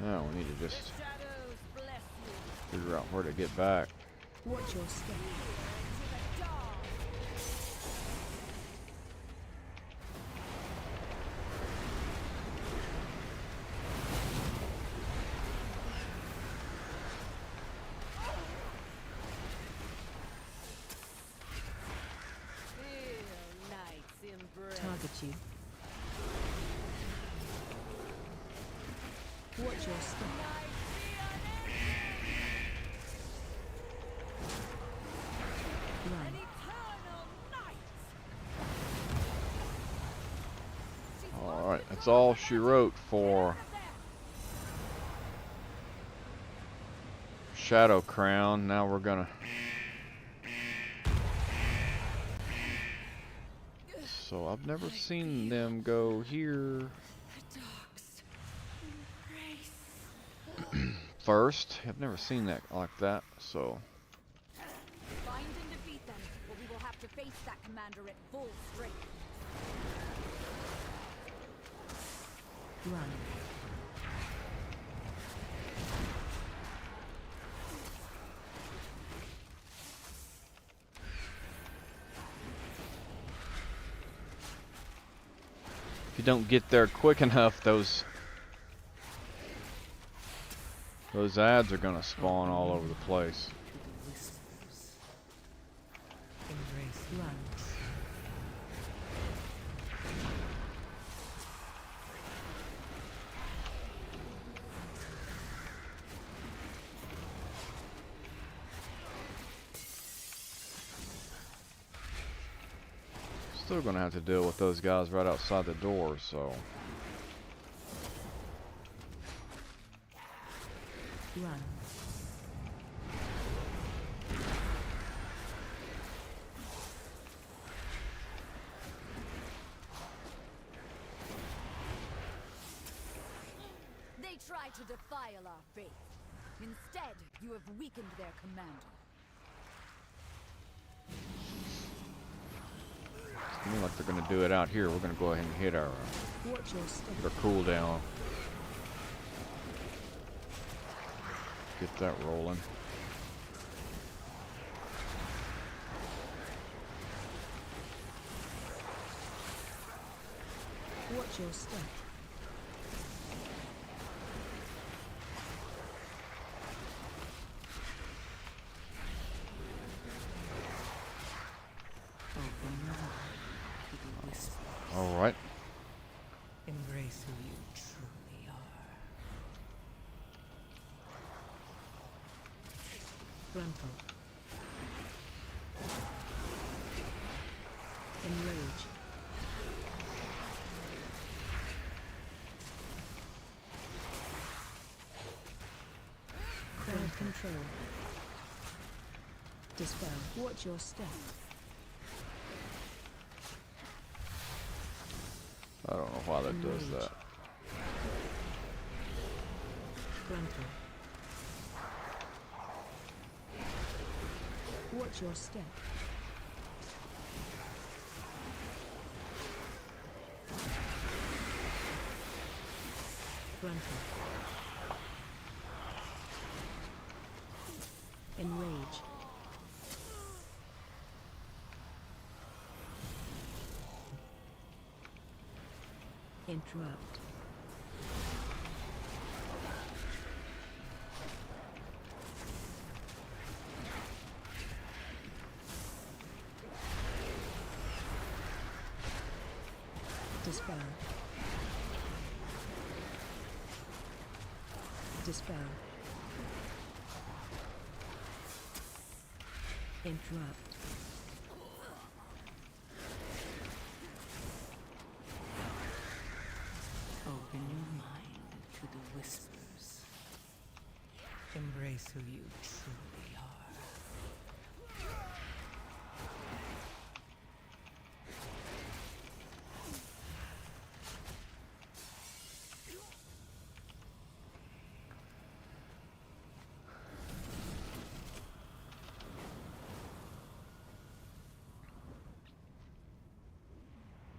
Now we need to just figure out where to get back. Watch your step. Target you. Watch your step. Run. Alright, that's all she wrote for Shadow Crown. Now we're gonna. So I've never seen them go here first. I've never seen that like that, so. Find and defeat them, or we will have to face that commander at full strength. Run. If you don't get there quick enough, those ads are gonna spawn all over the place. Run. Still gonna have to deal with those guys right outside the door, so. Run. They try to defile our faith. Instead, you have weakened their commander. Seems like they're gonna do it out here. We're gonna go ahead and hit our Watch your step. cooldown. Get that rolling. Watch your step. Open your mind to the whispers. All right. Embrace who you truly are. Gruntle. Enrage. Crowd control. Dispel. Watch your step. I don't know why that does that. Gruntle. Watch your step. Gruntle. Enrage. Interrupt. Dispel. Dispel. Interrupt. Open your mind to the whispers. Embrace who you truly are.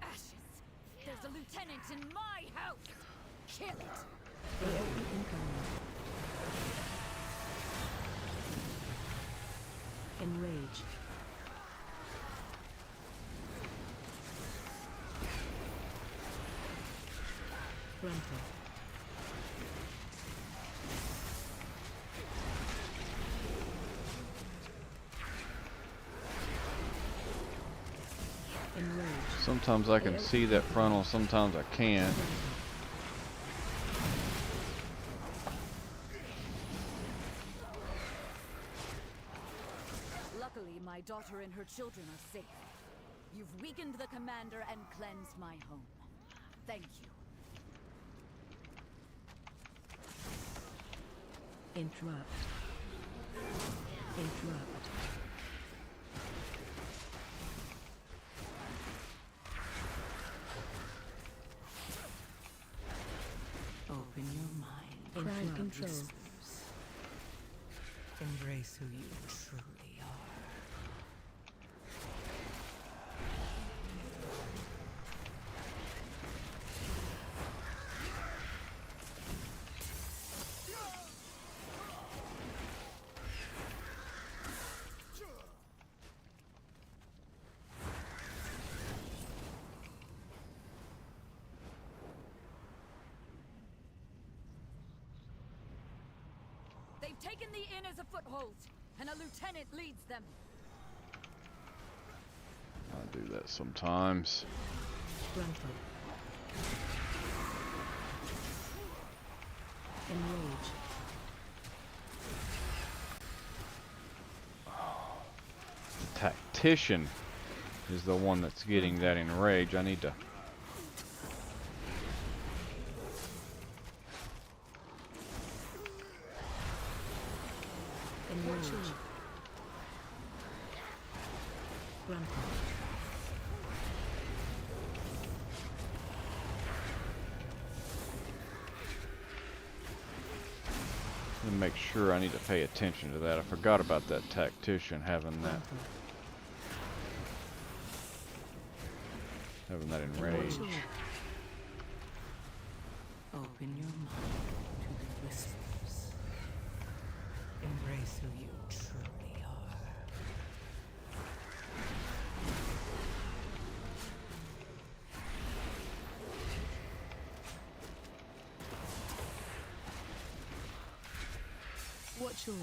Ashes! There's a lieutenant in my house! Kill it! Enrage. Gruntle. Enrage. Sometimes I can see that frontal, sometimes I can't. Luckily, my daughter and her children are safe. You've weakened the commander and cleansed my home. Thank you. Interrupt. Interrupt. Open your mind. Crowd control. Whispers. Embrace who you truly are. They've taken the inn as a foothold, and a lieutenant leads them. I do that sometimes. Gruntle. Enrage. The tactician is the one that's getting that enrage. I need to. Enrage. Gruntle. To make sure I need to pay attention to that. I forgot about that tactician having that enrage. Open your mind to the whispers. Embrace who you truly are. Watch your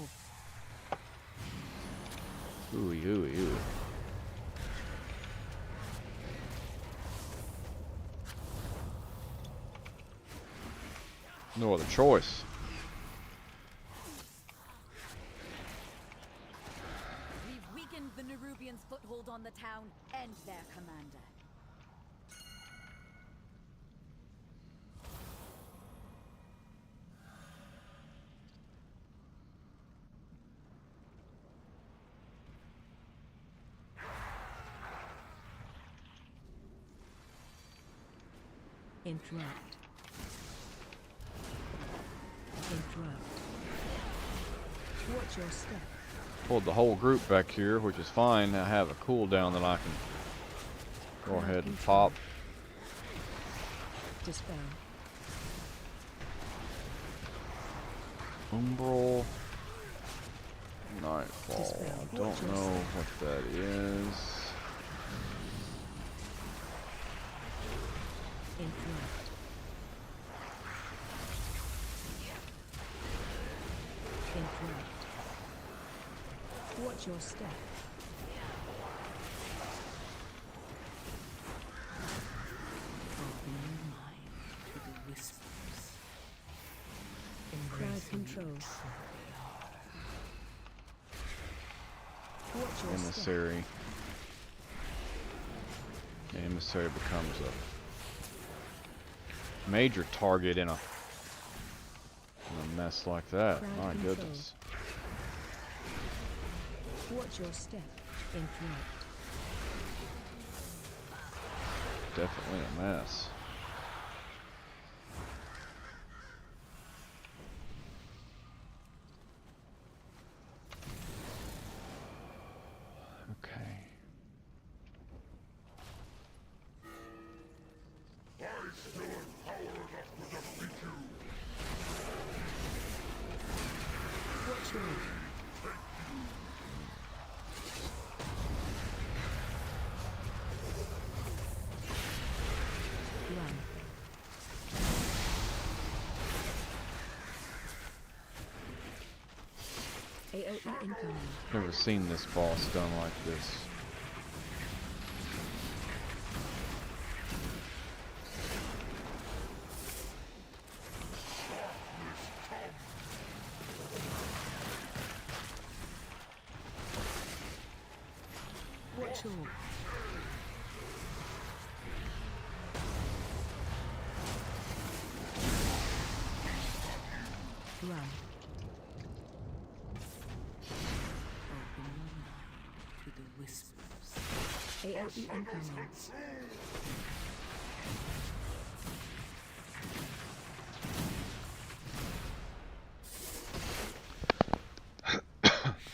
Ooey, ooey, ooey. No other choice. We've weakened the Nerubians' foothold on the town and their commander. interrupt. Interrupt. Watch your step. Pulled the whole group back here, which is fine. I have a cooldown that I can go ahead and pop. Dispel. Umbral. Nightfall. Dispel. I don't know what that is. Interrupt. Interrupt. Watch your step. Open your mind to the whispers. Crowd control. Watch your step. Emissary. The emissary becomes a major target in a mess like that. Crowd My control. goodness. Watch your step. Interrupt. Definitely a mess. Okay. I still have power enough to defeat you. Watch your run. AOE incoming. Never seen this boss done like this. Watch your run. Open your mind to the whispers. AOE incoming.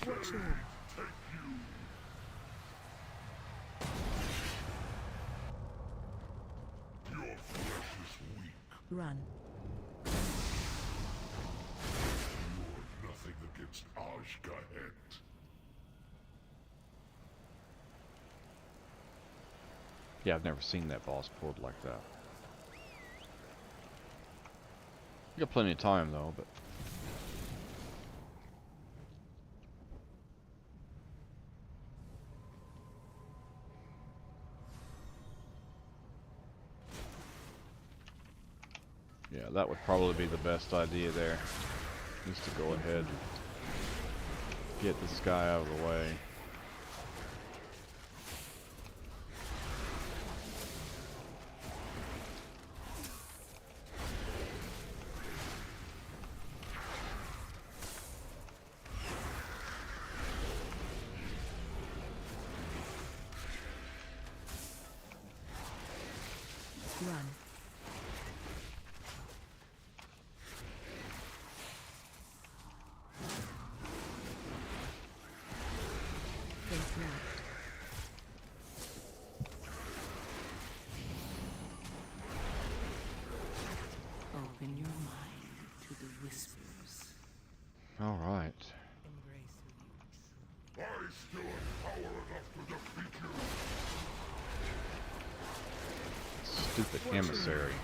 Watch your Your flesh is weak. run. You're nothing against Ashgahet. Yeah, I've never seen that boss pulled like that. You got plenty of time though, but yeah, that would probably be the best idea there. Just to go ahead and get this guy out of the way. Run. Interrupt. Open your mind to the whispers. All right. I still have power enough to defeat you. Stupid emissary.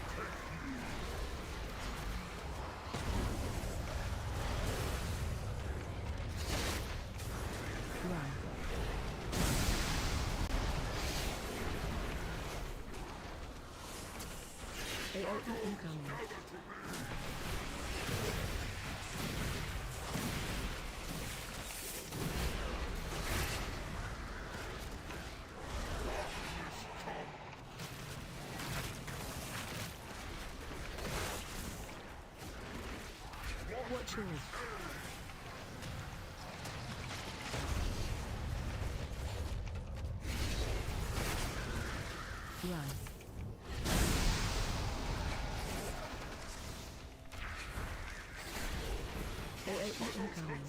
AOE incoming. Watch yours. Run. AOE incoming.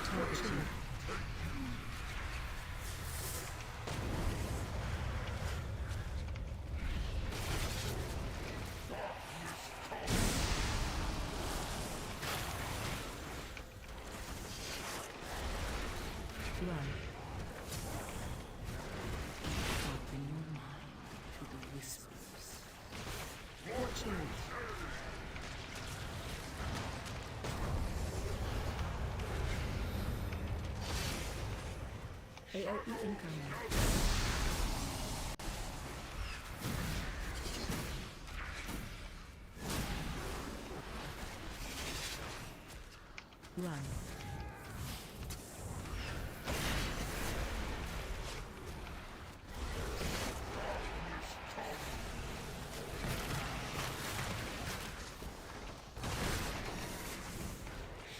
Targeting. Run. Open your mind to the whispers. Watch yours. AOE incoming. Run.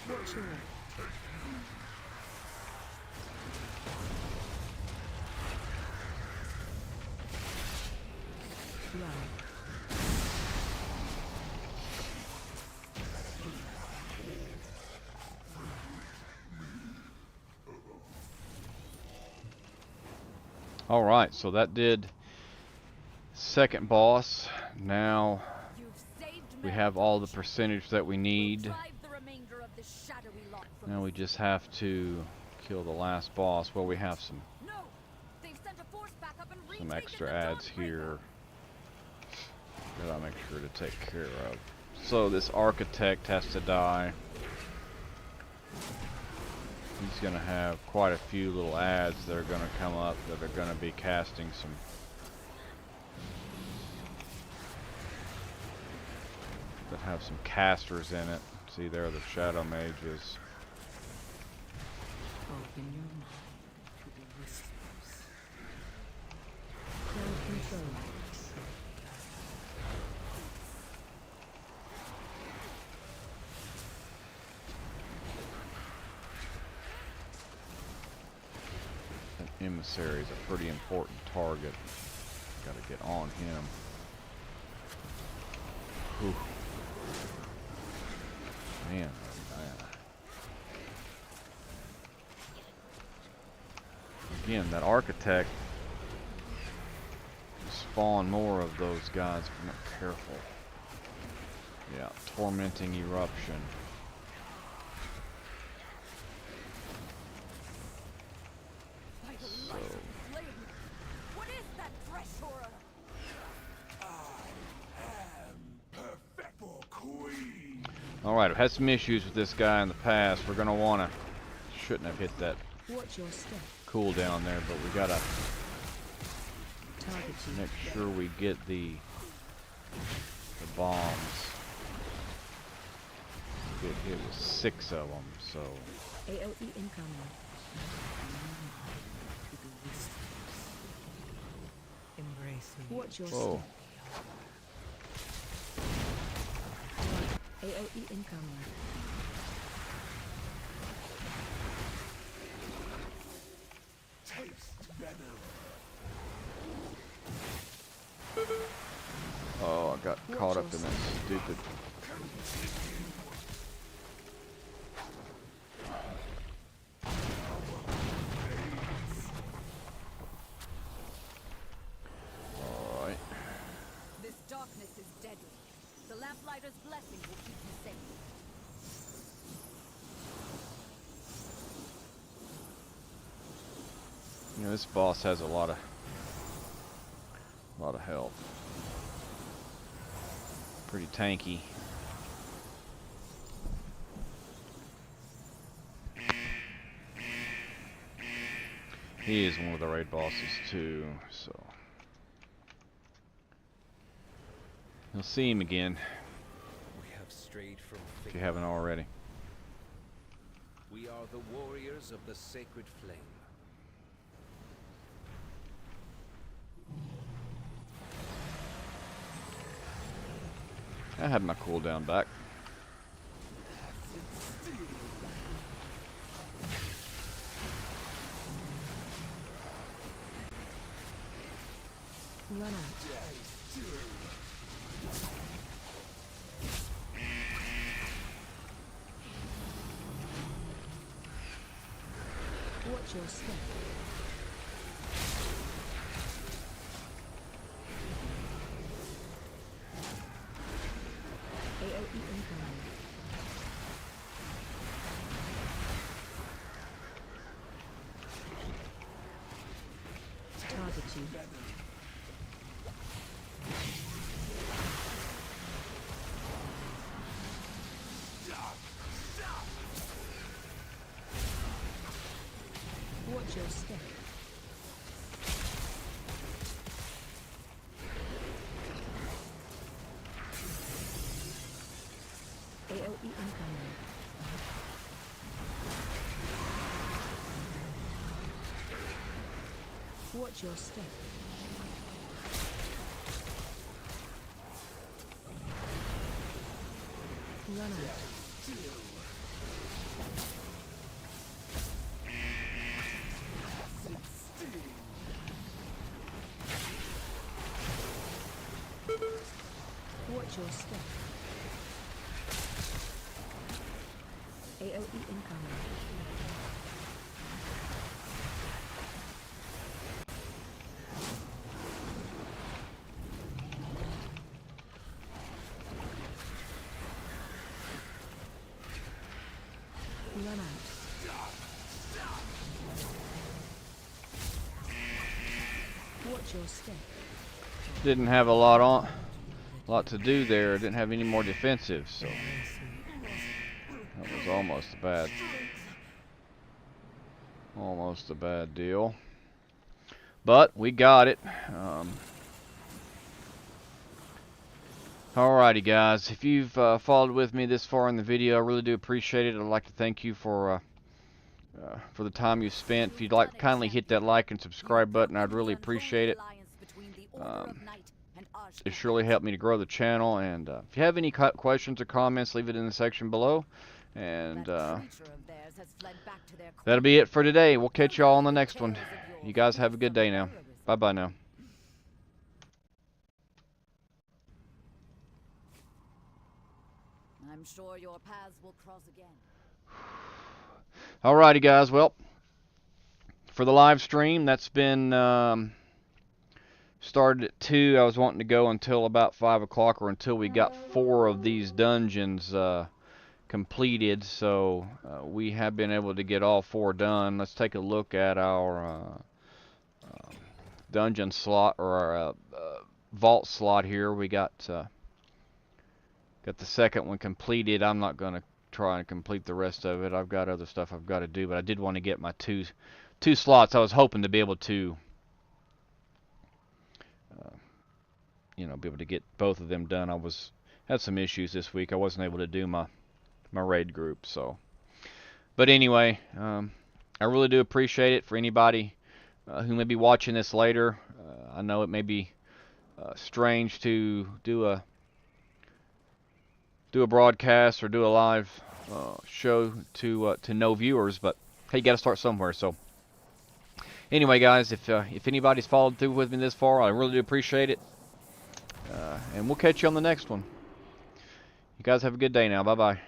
Watch yours. Run. All right, so that did second boss. Now You've saved we Mary have all the Blanche. percentage that we We'll need. drive the remainder of this shadowy lot from Now we the just have to kill the last boss. Well, we have some No! They've sent a force back up and retaken extra the ads Dawnbreaker. here that I'll make sure to take care of. So this architect has to die. He's going to have quite a few little ads that are going to come up that are going to be casting some that have some casters in it. See, there are the shadow mages. Open your mind to the whispers. Crowd control. An emissary is a pretty important target. Got to get on him. Whew. Man, oh man. Again, that architect will spawn more of those guys if we're not careful. Yeah, tormenting eruption. By the So light of flame! What is that treasure? Perfect queen. alright, I've had some issues with this guy in the past. We're gonna wanna shouldn't have hit that Watch your step. cooldown there, but we gotta Target you. make sure we get the bombs. Get hit with 6 of them, so AOE incoming. To the whispers. Embrace me. Watch your whoa. step. AOE incoming. Taste venom. Oh, I got caught up in that stupid. Alright. This darkness is deadly. The Lamplighter's blessing will keep you safe. You know, this boss has a lot of health. Pretty tanky. He is one of the raid bosses too, so you'll see him again We have strayed from if faith. you haven't already. We are the warriors of the sacred flame. I had my cooldown back. Run out. Watch your step. AOE incoming. Target you. Watch your step. AOE incoming. Watch your step. Run out. Watch your step. AOE incoming. Run out. Watch your step. Didn't have a lot to do there. Didn't have any more defensive, so that was almost a bad deal. But we got it. Alrighty, guys. If you've followed with me this far in the video, I really do appreciate it. I'd like to thank you for the time you spent. If you'd like, kindly hit that like and subscribe button. I'd really appreciate it. It surely helped me to grow the channel. And if you have any questions or comments, leave it in the section below. And that'll be it for today. We'll catch you all on the next one. You guys have a good day now. Bye-bye now. I'm sure your paths will cross again. Alrighty, guys. Well, for the live stream, that's been started at 2. I was wanting to go until about 5 o'clock, or until we got 4 of these dungeons completed. So we have been able to get all 4 done. Let's take a look at our dungeon slot, or our vault slot here. We got the second one completed. I'm not going to try and complete the rest of it. I've got other stuff I've got to do, but I did want to get my two slots. I was hoping to be able to be able to get both of them done. Had some issues this week. I wasn't able to do my raid group, so. But anyway, I really do appreciate it. For anybody who may be watching this later, I know it may be strange to do a broadcast or do a live show to no viewers, but hey, you got to start somewhere. So anyway, guys, if anybody's followed through with me this far, I really do appreciate it. And we'll catch you on the next one. You guys have a good day now. Bye-bye.